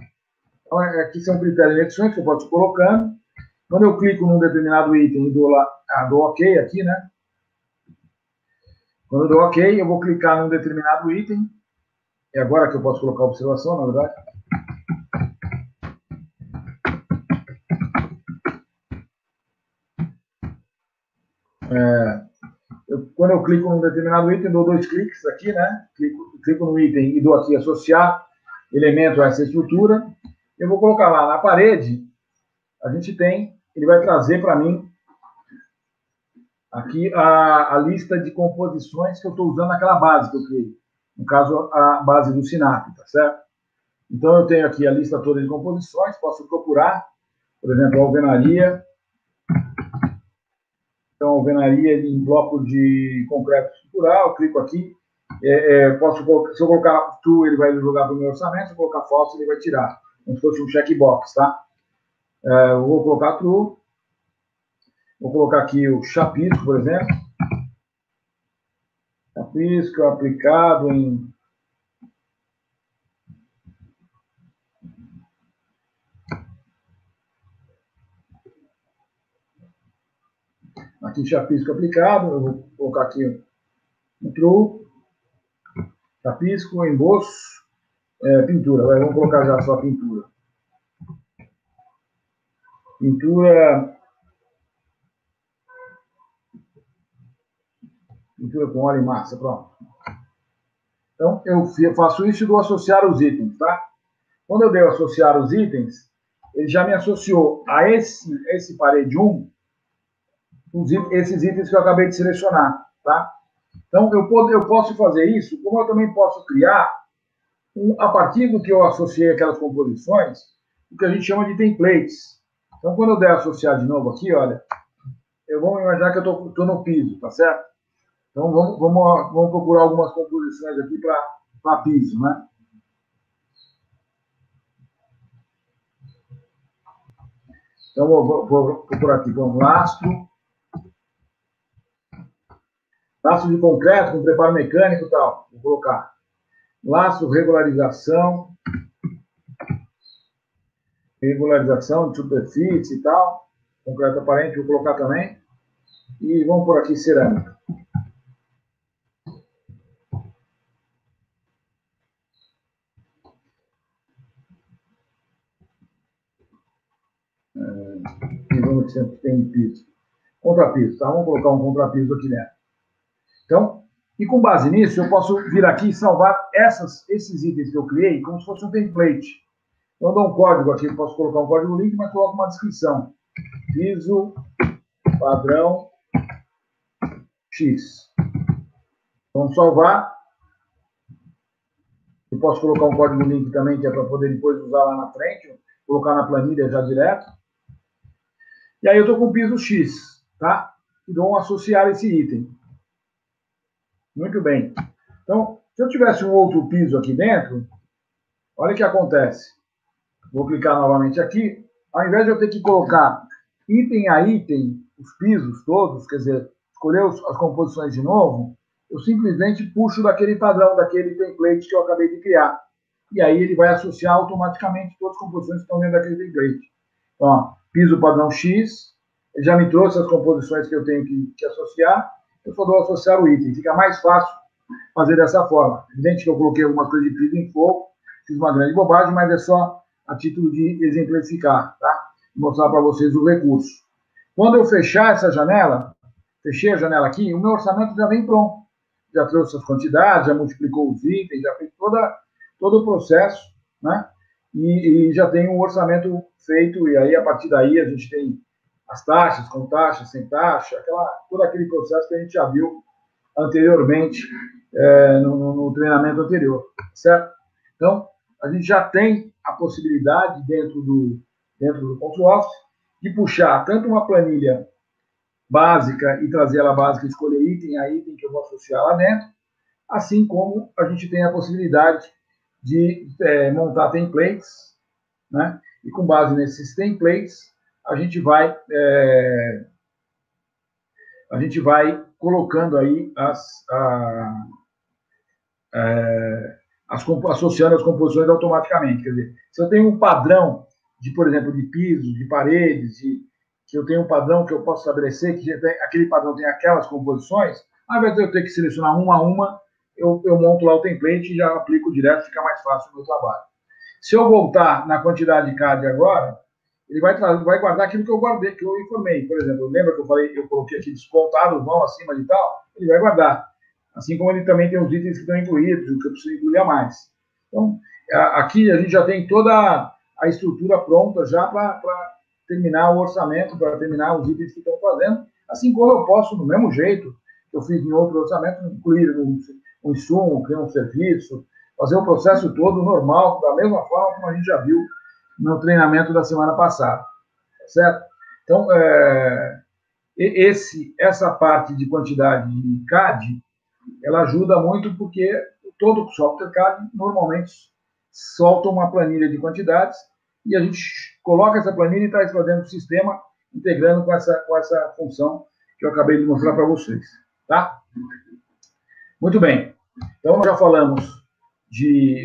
Então, aqui são critérios de medições que eu posso ir colocando. Quando eu clico num determinado item e dou OK aqui, né? Quando eu dou OK, eu vou clicar num determinado item. É agora que eu posso colocar a observação, na verdade. Quando eu clico num determinado item, dou 2 cliques aqui, né? Clico no item e dou aqui associar elemento a essa estrutura. Eu vou colocar lá na parede, ele vai trazer para mim aqui a lista de composições que eu estou usando naquela base que eu criei. No caso, a base do Sinap, tá certo? Então, eu tenho aqui a lista toda de composições, posso procurar, por exemplo, a alvenaria. Então, alvenaria em bloco de concreto estrutural, clico aqui. Se eu colocar true, ele vai jogar para o meu orçamento. Se eu colocar false, ele vai tirar. Como se fosse um checkbox, tá? Eu vou colocar true. Vou colocar aqui o chapisco, por exemplo. Chapisco aplicado em aqui chapisco aplicado, eu vou colocar aqui um true, chapisco, emboço, pintura. Vamos colocar já só pintura. Pintura com óleo e massa, pronto. Então, eu faço isso e dou associar os itens, tá? Quando eu dei associar os itens, ele já me associou a esse parede 1, esses itens que eu acabei de selecionar, tá? Então, eu posso fazer isso, como eu também posso criar, a partir do que eu associei aquelas composições, o que a gente chama de templates. Então, quando eu der associar de novo aqui, olha, eu vou imaginar que eu estou no piso, tá certo? Então, vamos procurar algumas composições aqui para piso, né? Então, vou procurar aqui, vamos, lastro de concreto com preparo mecânico e tal. Vou colocar lastro, regularização de superfície e tal. Concreto aparente, vou colocar também. E vamos por aqui cerâmica. E vamos dizer que tem piso. Contrapiso, tá? Vamos colocar um contrapiso aqui dentro. Então, e com base nisso, eu posso vir aqui e salvar esses itens que eu criei como se fosse um template. Então, eu dou um código aqui, eu posso colocar um código link, mas coloco uma descrição. Piso padrão X. Vamos salvar. Eu posso colocar um código link também, que é para poder depois usar lá na frente, colocar na planilha já direto. E aí eu estou com o piso X, tá? E vou associar esse item. Muito bem. Então, se eu tivesse um outro piso aqui dentro, olha o que acontece. Vou clicar novamente aqui. Ao invés de eu ter que colocar item a item, os pisos todos, quer dizer, escolher as composições de novo, eu simplesmente puxo daquele padrão, daquele template que eu acabei de criar. E aí ele vai associar automaticamente todas as composições que estão dentro daquele template. Então, ó, piso padrão X, ele já me trouxe as composições que eu tenho que associar, eu só dou associar o item. Fica mais fácil fazer dessa forma. Evidente que eu coloquei algumas coisas de piso em fogo, fiz uma grande bobagem, mas é só a título de exemplificar, tá? Mostrar para vocês o recurso. Quando eu fechar essa janela, fechei a janela aqui, o meu orçamento já vem pronto. Já trouxe as quantidades, já multiplicou os itens, já fez todo o processo, né? E já tem um orçamento feito, e aí a partir daí a gente tem as taxas, com taxa, sem taxa, todo aquele processo que a gente já viu anteriormente no treinamento anterior, certo? Então, a gente já tem a possibilidade dentro do Control Office de puxar tanto uma planilha básica e trazer ela básica e escolher item a item que eu vou associar lá dentro, assim como a gente tem a possibilidade de montar templates, né? E com base nesses templates, a gente vai colocando aí associando as composições automaticamente. Quer dizer, se eu tenho um padrão por exemplo, de pisos, de paredes, que eu tenho um padrão que eu posso estabelecer, que aquele padrão tem aquelas composições, ao invés de eu ter que selecionar uma a uma, eu monto lá o template e já aplico direto, fica mais fácil o meu trabalho. Se eu voltar na quantidade de CAD agora, ele vai guardar aquilo que eu guardei, que eu informei. Por exemplo, lembra que eu coloquei aqui descontado, vão acima de tal? Ele vai guardar. Assim como ele também tem os itens que estão incluídos, o que eu preciso incluir a mais. Então, aqui a gente já tem toda a estrutura pronta já para terminar o orçamento, para terminar os itens que estão fazendo, assim como eu posso, do mesmo jeito que eu fiz em outro orçamento, incluir um insumo, criar um serviço, fazer o processo todo normal, da mesma forma como a gente já viu no treinamento da semana passada, certo? Então, essa parte de quantidade de CAD, ela ajuda muito porque todo software CAD normalmente solta uma planilha de quantidades e a gente coloca essa planilha e traz para dentro do sistema, integrando com essa função que eu acabei de mostrar para vocês, tá? Muito bem. Então, nós já falamos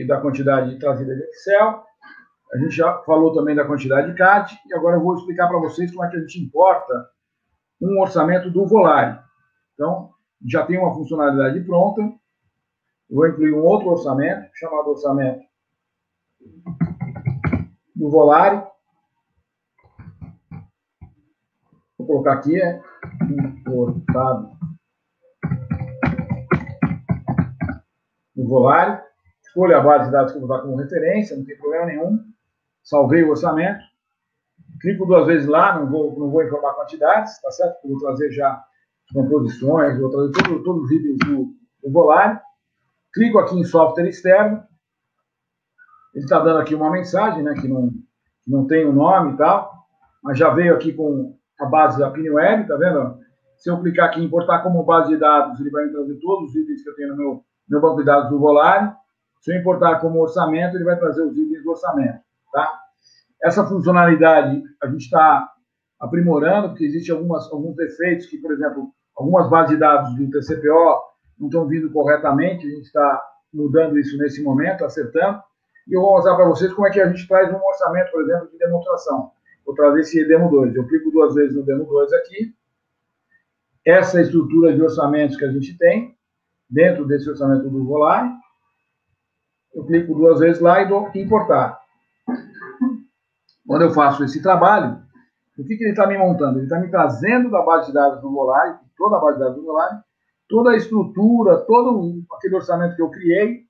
da quantidade trazida de Excel, a gente já falou também da quantidade de CAD, e agora eu vou explicar para vocês como é que a gente importa um orçamento do Volare. Então, já tem uma funcionalidade pronta. Eu vou incluir um outro orçamento, chamado orçamento do Volare. Vou colocar aqui, importado do Volare. Escolho a base de dados que eu vou dar como referência, não tem problema nenhum. Salvei o orçamento. Clico 2 vezes lá, não vou informar quantidades, tá certo? Eu vou trazer já composições, vou trazer todos os itens do Volare. Clico aqui em software externo. Ele está dando aqui uma mensagem, né, que não tem o nome e tal, mas já veio aqui com a base da PinWeb, tá vendo? Se eu clicar aqui em importar como base de dados, ele vai me trazer todos os itens que eu tenho no meu banco de dados do Volare. Se eu importar como orçamento, ele vai trazer os itens do orçamento, tá? Essa funcionalidade a gente está aprimorando, porque existem alguns defeitos que, por exemplo, algumas bases de dados do TCPO não estão vindo corretamente, a gente está mudando isso nesse momento, acertando, e eu vou mostrar para vocês como é que a gente traz um orçamento, por exemplo, de demonstração. Vou trazer esse Demo 2. Eu clico 2 vezes no Demo 2 aqui. Essa é a estrutura de orçamentos que a gente tem, dentro desse orçamento do Volare. Eu clico 2 vezes lá e dou importar. Quando eu faço esse trabalho, o que ele está me montando? Ele está me trazendo da base de dados do Volare, toda a base de dados do Volare, toda a estrutura, todo aquele orçamento que eu criei,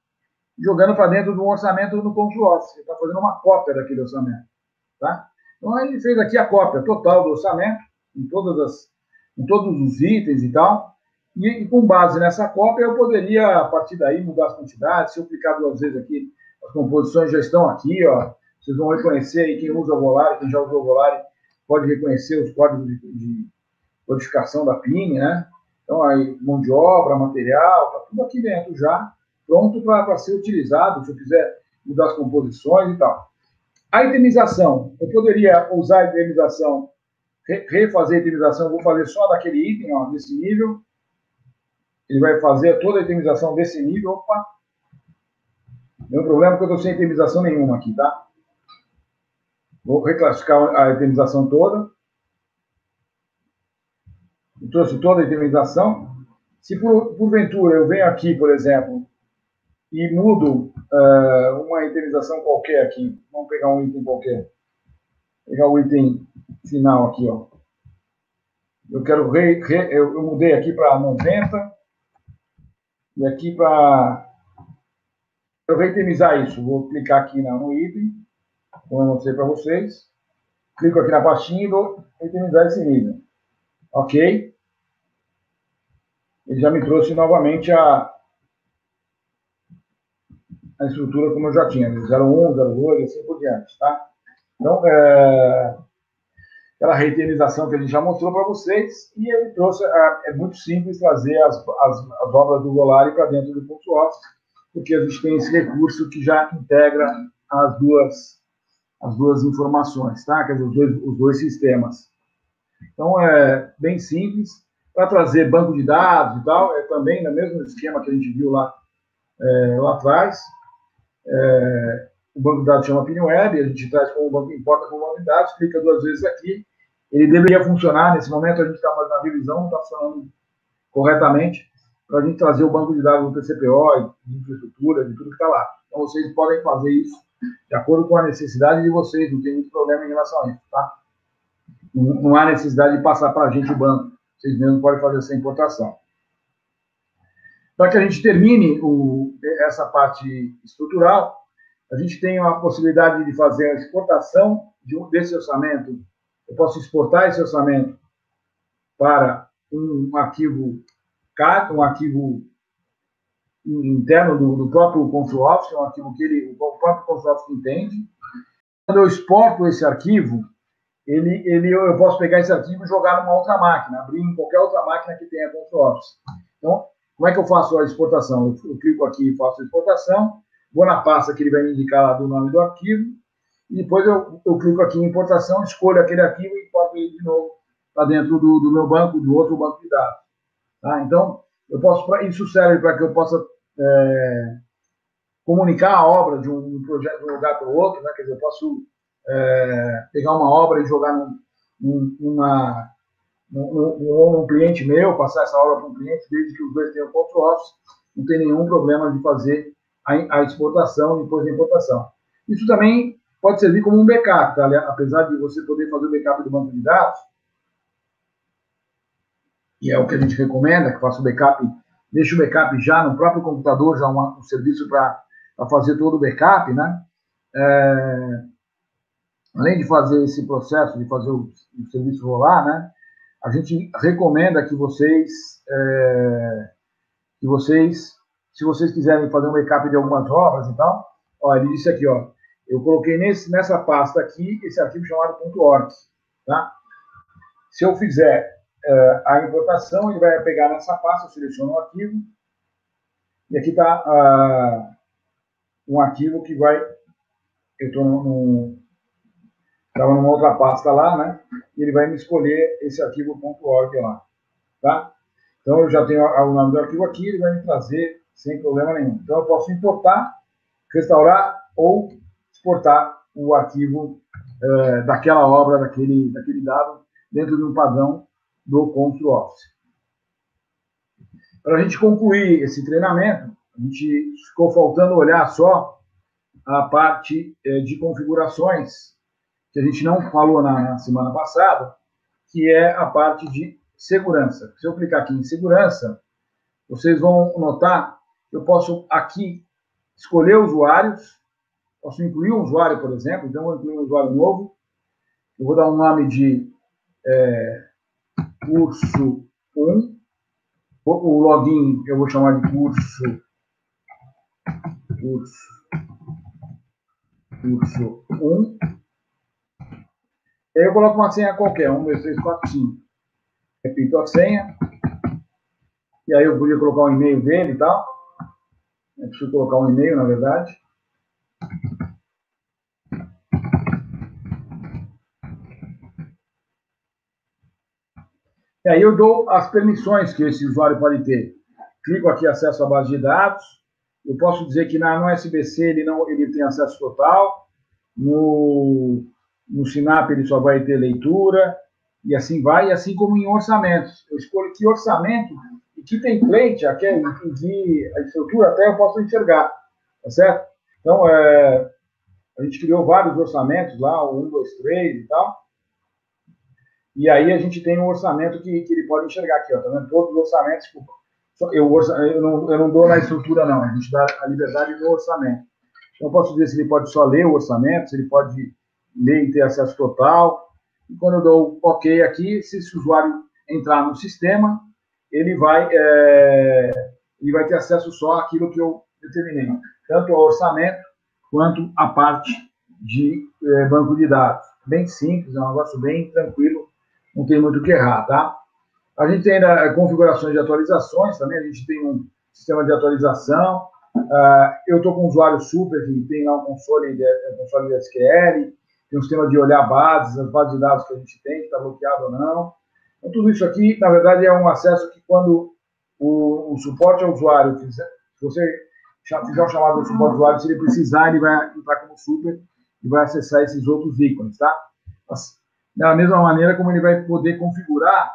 jogando para dentro de um orçamento no Control Office. Ele está fazendo uma cópia daquele orçamento. Tá? Então, ele fez aqui a cópia total do orçamento, em todos os itens e tal, e com base nessa cópia, eu poderia, a partir daí, mudar as quantidades. Se eu clicar 2 vezes aqui, as composições já estão aqui, ó. Vocês vão reconhecer aí, quem usa o Volare, quem já usou o Volare, pode reconhecer os códigos de codificação da PIN, né? Então, aí, mão de obra, material, está tudo aqui dentro já, pronto para ser utilizado, se eu quiser mudar as composições e tal. A itemização, eu poderia usar a itemização, refazer a itemização, vou fazer só daquele item, ó, desse nível. Ele vai fazer toda a itemização desse nível. Opa! Não tem problema, porque eu estou sem itemização nenhuma aqui, tá? Vou reclassificar a itemização toda. Eu trouxe toda a itemização. Se porventura eu venho aqui, por exemplo, e mudo uma itemização qualquer aqui, vamos pegar um item qualquer, pegar o item final aqui, ó. Eu quero eu mudei aqui para 90 e aqui para eu reitemizar isso. Vou clicar aqui no item, como eu mostrei para vocês. Clico aqui na pastinha e vou reitemizar esse nível. Ok? Ele já me trouxe novamente a estrutura como eu já tinha, 01, 02 e assim por diante, tá? Então, aquela reitemização que a gente já mostrou para vocês, e ele trouxe, é muito simples trazer as obras do Volare para dentro do Control Office, porque a gente tem esse recurso que já integra as duas informações, tá? Quer dizer, os dois sistemas. Então, é bem simples. Para trazer banco de dados e tal, é também no mesmo esquema que a gente viu lá atrás. O banco de dados chama PinWeb, a gente traz como banco, importa como banco de dados, clica 2 vezes aqui. Ele deveria funcionar, nesse momento a gente está fazendo a revisão, não está funcionando corretamente, para a gente trazer o banco de dados do TCPO, de infraestrutura, de tudo que está lá. Então vocês podem fazer isso de acordo com a necessidade de vocês, não tem muito problema em relação a isso, tá? Não há necessidade de passar para a gente o banco, vocês mesmos podem fazer essa importação. Para que a gente termine essa parte estrutural, a gente tem a possibilidade de fazer a exportação desse orçamento. Eu posso exportar esse orçamento para um arquivo CAD, um arquivo interno do próprio Control Office, um arquivo que o próprio Control Office entende. Quando eu exporto esse arquivo, eu posso pegar esse arquivo e jogar numa outra máquina, abrir em qualquer outra máquina que tenha Control Office. Então, como é que eu faço a exportação? Eu clico aqui e faço a exportação, vou na pasta que ele vai me indicar lá do nome do arquivo, e depois eu clico aqui em importação, escolho aquele arquivo e importo ele de novo para dentro do meu banco, do outro banco de dados. Tá? Então, isso serve para que eu possa comunicar a obra de um projeto de um lugar para o outro, né? Quer dizer, eu posso pegar uma obra e jogar num cliente meu, passar essa obra para um cliente, desde que os dois tenham control office, não tem nenhum problema de fazer a exportação e depois a importação. Isso também pode servir como um backup, tá? Apesar de você poder fazer o backup do banco de dados, e é o que a gente recomenda, que faça o backup, deixe o backup já no próprio computador, já um serviço para fazer todo o backup, né? Além de fazer esse processo, de fazer o serviço rolar, né? A gente recomenda que vocês, se vocês quiserem fazer um backup de algumas obras e tal, ó, ele disse aqui, ó, eu coloquei nessa pasta aqui esse arquivo chamado .org, tá? Se eu fizer a importação, ele vai pegar nessa pasta, eu seleciono o arquivo, e aqui está um arquivo que vai, eu estou estava numa outra pasta lá, né? E ele vai me escolher esse arquivo .org lá, tá? Então eu já tenho o nome do arquivo aqui, ele vai me trazer sem problema nenhum. Então eu posso importar, restaurar ou exportar o arquivo daquela obra, daquele dado, dentro de um padrão do Control Office. Para a gente concluir esse treinamento, a gente ficou faltando olhar só a parte de configurações, que a gente não falou na semana passada, que é a parte de segurança. Se eu clicar aqui em segurança, vocês vão notar que eu posso aqui escolher usuários, posso incluir um usuário, por exemplo, então eu vou incluir um usuário novo, eu vou dar um nome de curso 1, o login eu vou chamar de curso 1, e aí eu coloco uma senha qualquer, 1, 2, 3, 4, 5, repito a senha, e aí eu podia colocar o e-mail dele e tal, eu preciso colocar um e-mail, na verdade. E aí eu dou as permissões que esse usuário pode ter. Clico aqui, acesso à base de dados. Eu posso dizer que no SBC ele tem acesso total. No Sinap ele só vai ter leitura. E assim vai, e assim como em orçamentos. Eu escolho que orçamento e que template, aqui, que a estrutura até eu posso enxergar. Tá certo? Então, a gente criou vários orçamentos lá, o 1, 2, 3 e tal. E aí a gente tem um orçamento que ele pode enxergar aqui, ó, tá vendo? Todos os orçamentos, eu não dou na estrutura não, a gente dá a liberdade do orçamento. Então eu posso dizer se ele pode só ler o orçamento, se ele pode ler e ter acesso total. E quando eu dou OK aqui, se esse usuário entrar no sistema, ele vai ter acesso só àquilo que eu determinei, tanto ao orçamento quanto à parte de banco de dados. Bem simples, é um negócio bem tranquilo, não tem muito o que errar, tá? A gente tem ainda configurações de atualizações também, a gente tem um sistema de atualização. Eu estou com um usuário super que tem lá um console de SQL, tem um sistema de olhar bases, as bases de dados que a gente tem, que está bloqueado ou não. Então, tudo isso aqui, na verdade, é um acesso que quando o suporte ao usuário fizer, se você fizer um chamado do suporte ao usuário, se ele precisar, ele vai entrar como super e vai acessar esses outros ícones, tá? Da mesma maneira como ele vai poder configurar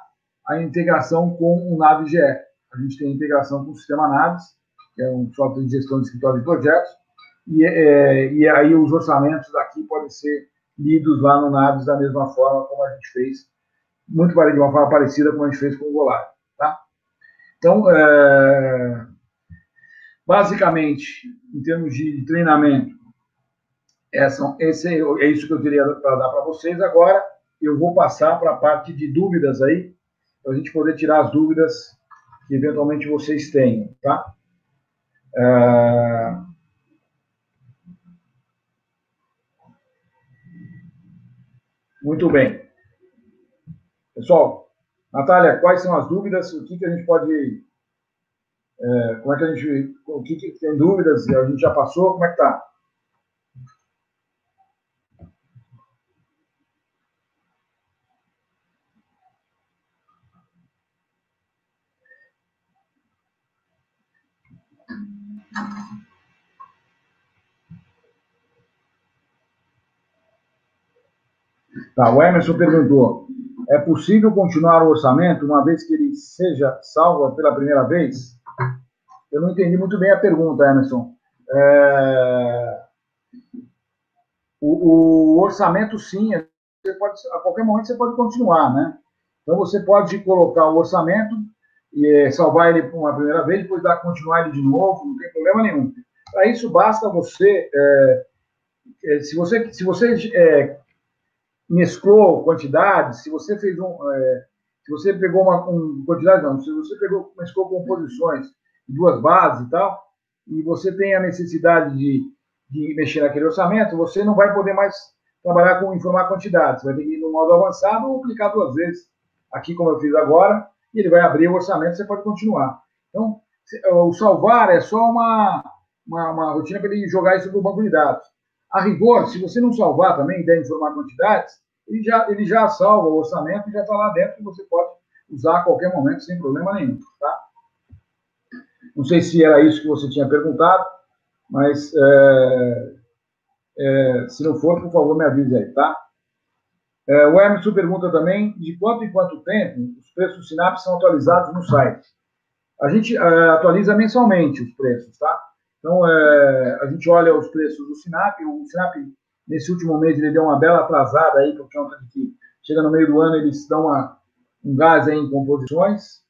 a integração com o Naves.ge. A gente tem integração com o sistema Naves, que é um software de gestão de escritório de projetos, e aí os orçamentos daqui podem ser lidos lá no Naves da mesma forma como a gente fez, muito de uma forma parecida como a gente fez com o Golari, tá? Então, basicamente, em termos de treinamento, é isso que eu teria para dar para vocês. Agora, eu vou passar para a parte de dúvidas aí, para a gente poder tirar as dúvidas que eventualmente vocês tenham, tá? Muito bem. Pessoal, Natália, quais são as dúvidas? O que a gente pode... como é que a gente... O que tem dúvidas? A gente já passou? Como é que tá? Tá, o Emerson perguntou, É possível continuar o orçamento uma vez que ele seja salvo pela primeira vez? Eu não entendi muito bem a pergunta, Emerson. O orçamento, sim, você pode, a qualquer momento você pode continuar, né? Então, você pode colocar o orçamento e salvar ele por uma primeira vez, depois dar continuar ele de novo, não tem problema nenhum. Para isso, basta você, se você mesclou quantidades, se você fez se você pegou uma quantidade, não, se você mesclou composições de duas bases e tal, e você tem a necessidade de mexer naquele orçamento, você não vai poder mais trabalhar com informar quantidades. Você vai ter que ir no modo avançado ou clicar duas vezes, aqui como eu fiz agora, e ele vai abrir o orçamento, você pode continuar. Então, o salvar é só uma rotina para ele jogar isso para o banco de dados. A rigor, se você não salvar também, der informar quantidades, ele já salva o orçamento e já está lá dentro e você pode usar a qualquer momento sem problema nenhum. Tá? Não sei se era isso que você tinha perguntado, mas se não for, por favor, me avise aí, tá? O Emerson pergunta também de quanto em quanto tempo os preços do Sinap são atualizados no site. A gente atualiza mensalmente os preços, tá? Então, a gente olha os preços do Sinap. O Sinap, nesse último mês, ele deu uma bela atrasada aí, por conta de que chega no meio do ano, eles dão um gás aí em composições,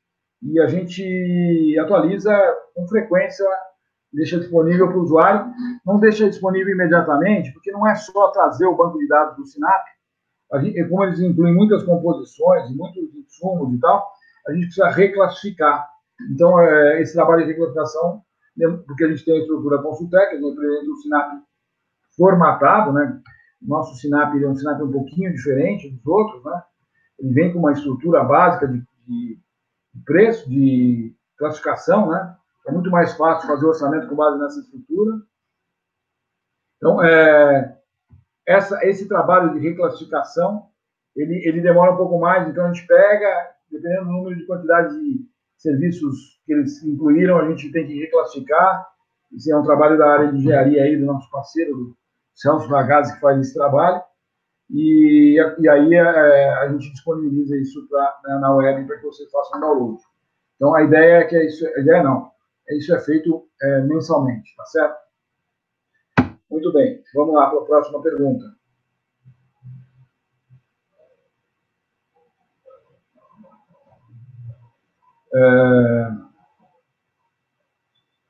e a gente atualiza com frequência, deixa disponível para o usuário. Não deixa disponível imediatamente, porque não é só trazer o banco de dados do Sinap. Como eles incluem muitas composições, muitos insumos e tal, a gente precisa reclassificar. Então, esse trabalho de reclassificação, porque a gente tem a estrutura Consultec, o Sinap formatado, né? O nosso Sinap é um Sinap um pouquinho diferente dos outros, né? Ele vem com uma estrutura básica de preço, de classificação, né? É muito mais fácil fazer o orçamento com base nessa estrutura. Então, esse trabalho de reclassificação, ele demora um pouco mais, então a gente pega, dependendo do número de quantidade de serviços que eles incluíram, a gente tem que reclassificar. Esse é um trabalho da área de engenharia aí, do nosso parceiro, do Celso Ragazzi, que faz esse trabalho, e aí a gente disponibiliza isso na web para que vocês façam download. Então, a ideia é que isso é feito mensalmente, tá certo? Muito bem, vamos lá para a próxima pergunta.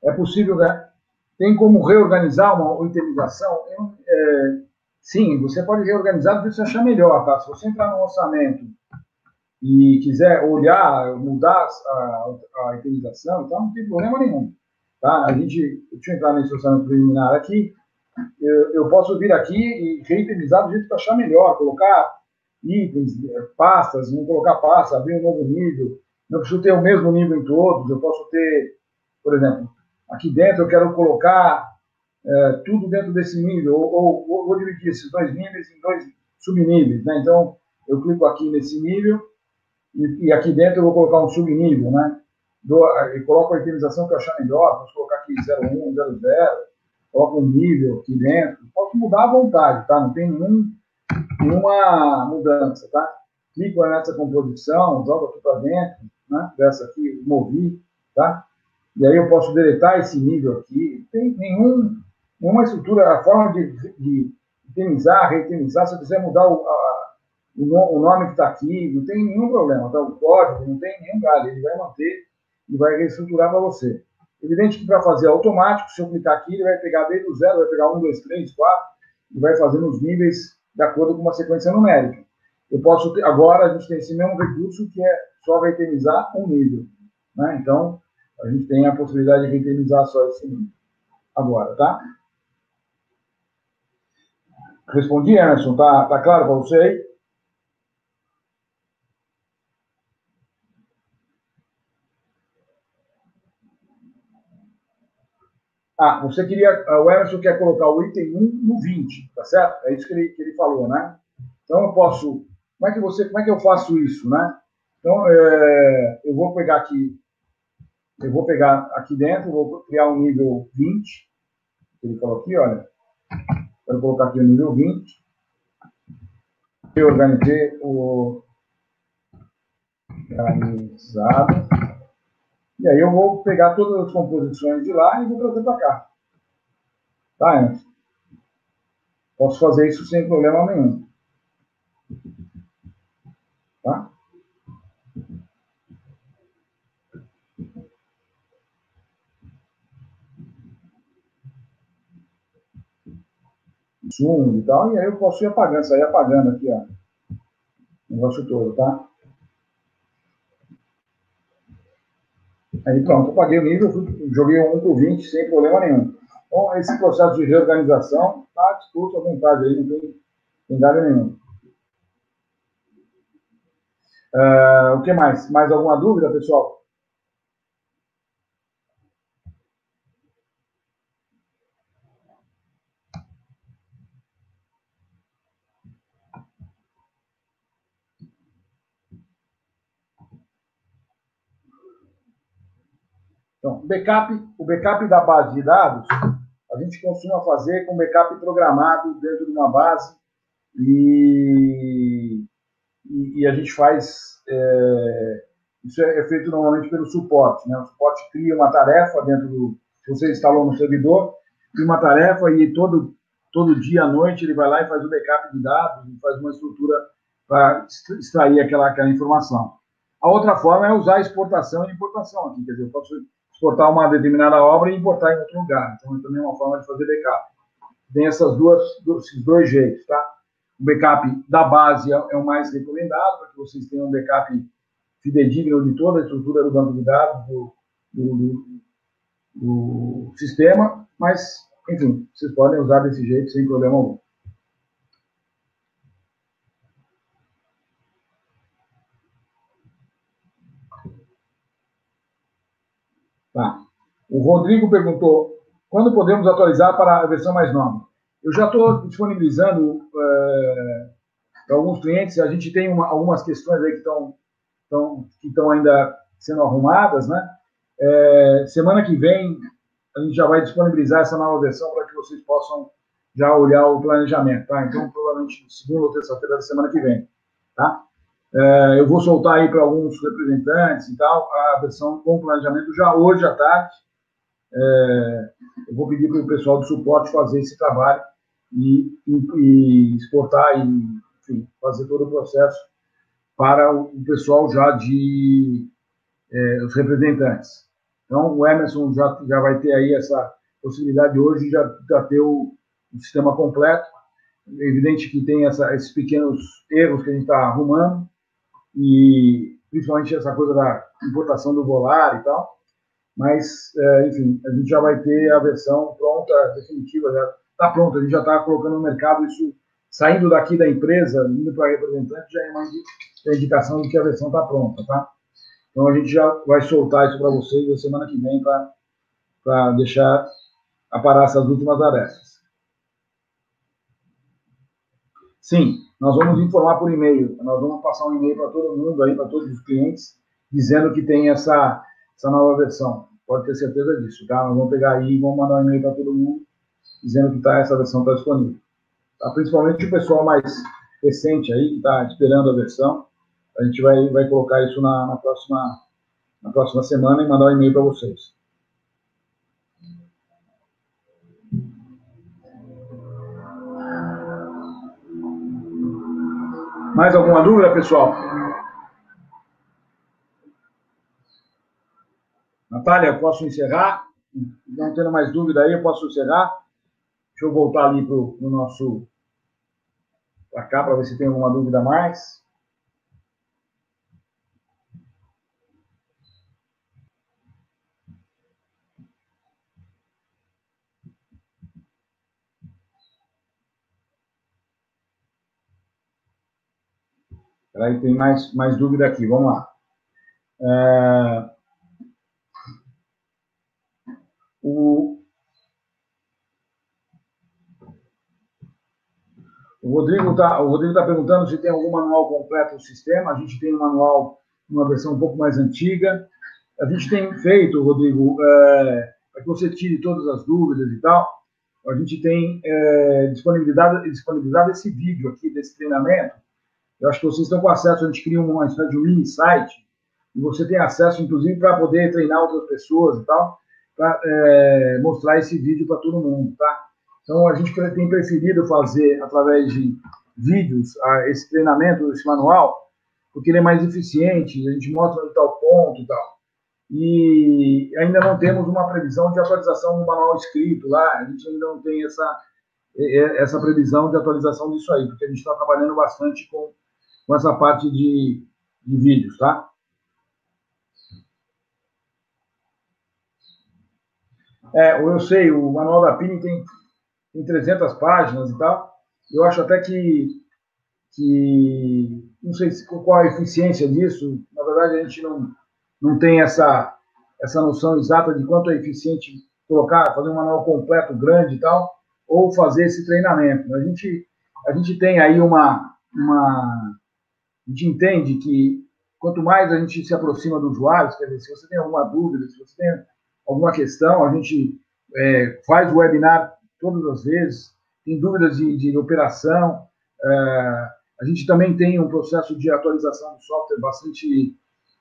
É possível, né? Tem como reorganizar uma itemização? Sim, você pode reorganizar do que você achar melhor, tá? Se você entrar no orçamento e quiser olhar, mudar a itemização, então não tem problema nenhum, tá? Deixa eu entrar nesse orçamento preliminar aqui, eu posso vir aqui e reitemizar do jeito que eu achar melhor, colocar itens, pastas, não colocar pasta, abrir um novo nível, não preciso ter o mesmo nível em todos, eu posso ter, por exemplo, aqui dentro eu quero colocar tudo dentro desse nível, ou vou dividir esses dois níveis em dois subníveis, né? Então, eu clico aqui nesse nível e aqui dentro eu vou colocar um subnível, né? Eu coloco a itemização que eu achar melhor, posso colocar aqui 01, 00, coloco um nível aqui dentro, posso mudar à vontade, tá? Não tem nenhuma mudança, tá? Clico nessa composição, jogo aqui para dentro, né? Dessa aqui, movi, tá? E aí eu posso deletar esse nível aqui, não tem nenhuma estrutura, a forma de itemizar, reitemizar, se eu quiser mudar o nome que está aqui, não tem nenhum problema, tá? O código, não tem nenhum galho, ele vai manter e vai reestruturar para você. Evidente que para fazer automático, se eu clicar aqui, ele vai pegar desde o 0, vai pegar 1, 2, 3, 4, e vai fazendo os níveis de acordo com uma sequência numérica. Agora a gente tem esse mesmo recurso que é só reitemizar um nível, né? Então, a gente tem a possibilidade de reitemizar só esse nível. Agora, tá? Respondi, Emerson? Tá claro para você aí? Você o Emerson quer colocar o item 1 no 20, tá certo? É isso que ele falou, né? Então eu posso, como é que eu faço isso, né? Então eu vou pegar aqui dentro, vou criar um nível 20, ele falou aqui, olha, quero colocar aqui o nível 20, eu organizei organizado. E aí eu vou pegar todas as composições de lá e vou trazer para cá. Tá, Anderson? Posso fazer isso sem problema nenhum. Tá? Zoom e tal, e aí eu posso ir apagando, sair apagando aqui, ó. O negócio todo, tá? Aí pronto, eu apaguei o nível, joguei 1 por 20 sem problema nenhum. Então, esse processo de reorganização está disposto à vontade aí, não tem nada nenhum. O que mais? Mais alguma dúvida, pessoal? Então, o backup da base de dados, a gente costuma fazer com backup programado dentro de uma base e a gente faz... isso é feito normalmente pelo suporte, né? O suporte cria uma tarefa dentro do... Se você instalou no servidor, cria uma tarefa e todo dia à noite ele vai lá e faz o backup de dados e faz uma estrutura para extrair aquela informação. A outra forma é usar exportação e importação aqui, quer dizer, eu posso exportar uma determinada obra e importar em outro lugar. Então, também é uma forma de fazer backup. Tem esses dois jeitos, tá? O backup da base é o mais recomendado, para que vocês tenham um backup fidedigno de toda a estrutura do banco de dados do sistema, mas, enfim, vocês podem usar desse jeito sem problema algum. Tá. O Rodrigo perguntou, quando podemos atualizar para a versão mais nova? Eu já estou disponibilizando para alguns clientes, a gente tem algumas questões aí que estão ainda sendo arrumadas, né? Semana que vem a gente já vai disponibilizar essa nova versão para que vocês possam já olhar o planejamento, tá? Então, provavelmente segunda ou terça-feira da semana que vem, tá? Eu vou soltar aí para alguns representantes e tal a versão com planejamento já hoje à tarde. Eu vou pedir para o pessoal do suporte fazer esse trabalho e exportar e, enfim, fazer todo o processo para o pessoal já os representantes. Então, o Emerson já vai ter aí essa possibilidade hoje de já ter o sistema completo. É evidente que tem esses pequenos erros que a gente está arrumando, e principalmente essa coisa da importação do volar e tal, mas, enfim, a gente já vai ter a versão pronta, definitiva, já está pronta, a gente já está colocando no mercado isso, saindo daqui da empresa, indo para representante, já é uma indicação de que a versão está pronta, tá? Então a gente já vai soltar isso para vocês na semana que vem para deixar aparar essas últimas arestas. Sim, nós vamos informar por e-mail, nós vamos passar um e-mail para todo mundo, aí, para todos os clientes, dizendo que tem essa nova versão. Pode ter certeza disso, tá? Nós vamos pegar aí e vamos mandar um e-mail para todo mundo, dizendo que essa versão está disponível. Tá? Principalmente o pessoal mais recente aí, que está esperando a versão, a gente vai colocar isso na próxima semana e mandar um e-mail para vocês. Mais alguma dúvida, pessoal? Natália, eu posso encerrar? Não tendo mais dúvida aí, eu posso encerrar? Deixa eu voltar ali para o nosso... para cá, para ver se tem alguma dúvida a mais. Aí tem mais dúvida aqui, vamos lá. O Rodrigo está perguntando se tem algum manual completo do sistema. A gente tem um manual, uma versão um pouco mais antiga. A gente tem feito, Rodrigo, para que você tire todas as dúvidas e tal, a gente tem disponibilizado esse vídeo aqui desse treinamento Eu acho que vocês estão com acesso, a gente cria uma espécie de um mini site, e você tem acesso, inclusive, para poder treinar outras pessoas e tal, para mostrar esse vídeo para todo mundo, tá? Então, a gente tem preferido fazer, através de vídeos, esse treinamento, esse manual, porque ele é mais eficiente, a gente mostra de tal ponto e tal. E ainda não temos uma previsão de atualização do manual escrito lá, a gente ainda não tem essa previsão de atualização disso aí, porque a gente está trabalhando bastante com essa parte de vídeos, tá? Eu sei, o manual da PIN tem 300 páginas e tal, eu acho até que não sei qual a eficiência disso, na verdade a gente não tem essa noção exata de quanto é eficiente fazer um manual completo, grande e tal, ou fazer esse treinamento. A gente tem aí a gente entende que quanto mais a gente se aproxima do usuário, quer dizer, se você tem alguma dúvida, se você tem alguma questão, a gente faz o webinar todas as vezes, tem dúvidas de operação, a gente também tem um processo de atualização do software bastante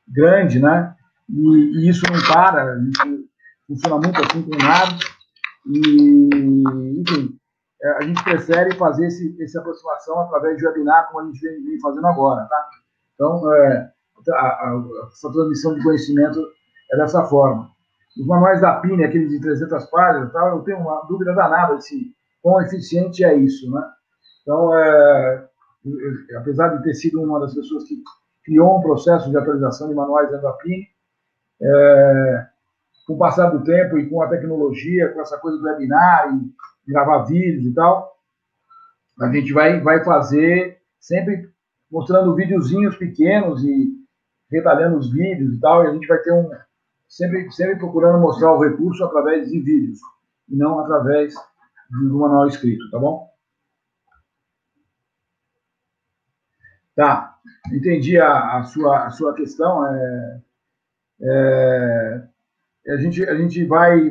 grande, né? E isso não para, a gente funciona muito assim com nada. E, enfim, a gente prefere fazer essa aproximação através de webinar, como a gente vem fazendo agora, tá? Então, essa transmissão de conhecimento é dessa forma. Os manuais da PIN, aqueles de 300 páginas, tá? Eu tenho uma dúvida danada de quão eficiente é isso, né? Então, apesar de ter sido uma das pessoas que criou um processo de atualização de manuais da PIN, com o passar do tempo e com a tecnologia, com essa coisa do webinar e gravar vídeos e tal, a gente vai fazer sempre mostrando videozinhos pequenos e retalhando os vídeos e tal, e a gente vai ter sempre procurando mostrar o recurso através de vídeos, e não através do manual escrito, tá bom? Tá, entendi a sua questão. A gente vai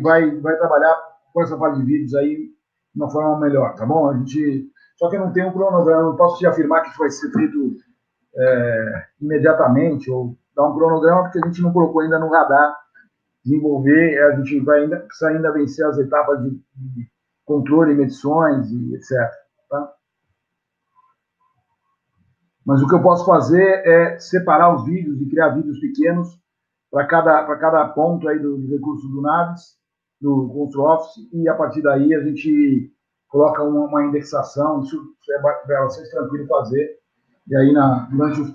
trabalhar com essa parte de vídeos aí de uma forma melhor, tá bom? Só que não tem um cronograma, não posso te afirmar que isso vai ser feito imediatamente, ou dar um cronograma, porque a gente não colocou ainda no radar desenvolver, a gente vai precisar ainda vencer as etapas de controle, medições e etc. Tá? Mas o que eu posso fazer é separar os vídeos e criar vídeos pequenos para cada ponto aí do recurso do Naves, do Constru Office, e a partir daí a gente coloca uma indexação, isso é bastante tranquilo fazer, e aí durante o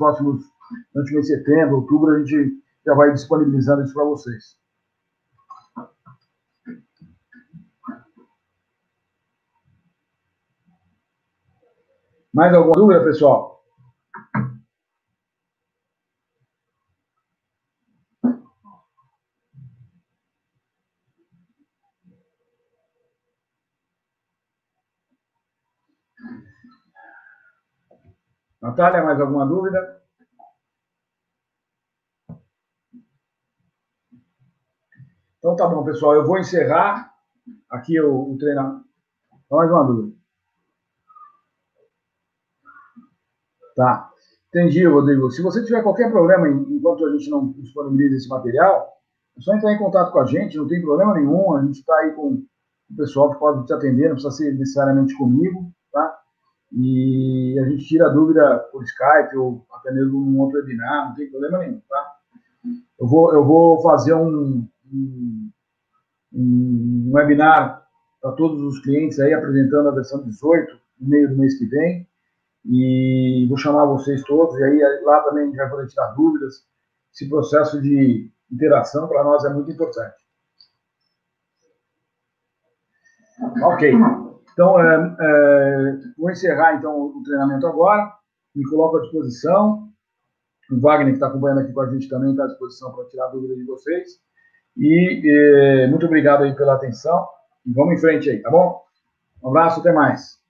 mês de setembro, outubro, a gente já vai disponibilizando isso para vocês. Mais alguma dúvida, pessoal? Natália, mais alguma dúvida? Então tá bom, pessoal. Eu vou encerrar aqui o treinamento. Mais uma dúvida. Tá. Entendi, Rodrigo. Se você tiver qualquer problema enquanto a gente não disponibiliza esse material, é só entrar em contato com a gente, não tem problema nenhum. A gente está aí com o pessoal que pode te atender, não precisa ser necessariamente comigo, tá? E a gente tira a dúvida por Skype ou até mesmo num outro webinar, não tem problema nenhum, tá? Eu vou fazer um webinar para todos os clientes aí, apresentando a versão 18 no meio do mês que vem, e vou chamar vocês todos, e aí lá também a gente vai poder tirar dúvidas. Esse processo de interação para nós é muito importante. Ok. Então, vou encerrar então o treinamento agora, me coloco à disposição. O Wagner, que está acompanhando aqui com a gente, também está à disposição para tirar dúvidas de vocês. E muito obrigado aí pela atenção. E vamos em frente aí, tá bom? Um abraço, até mais.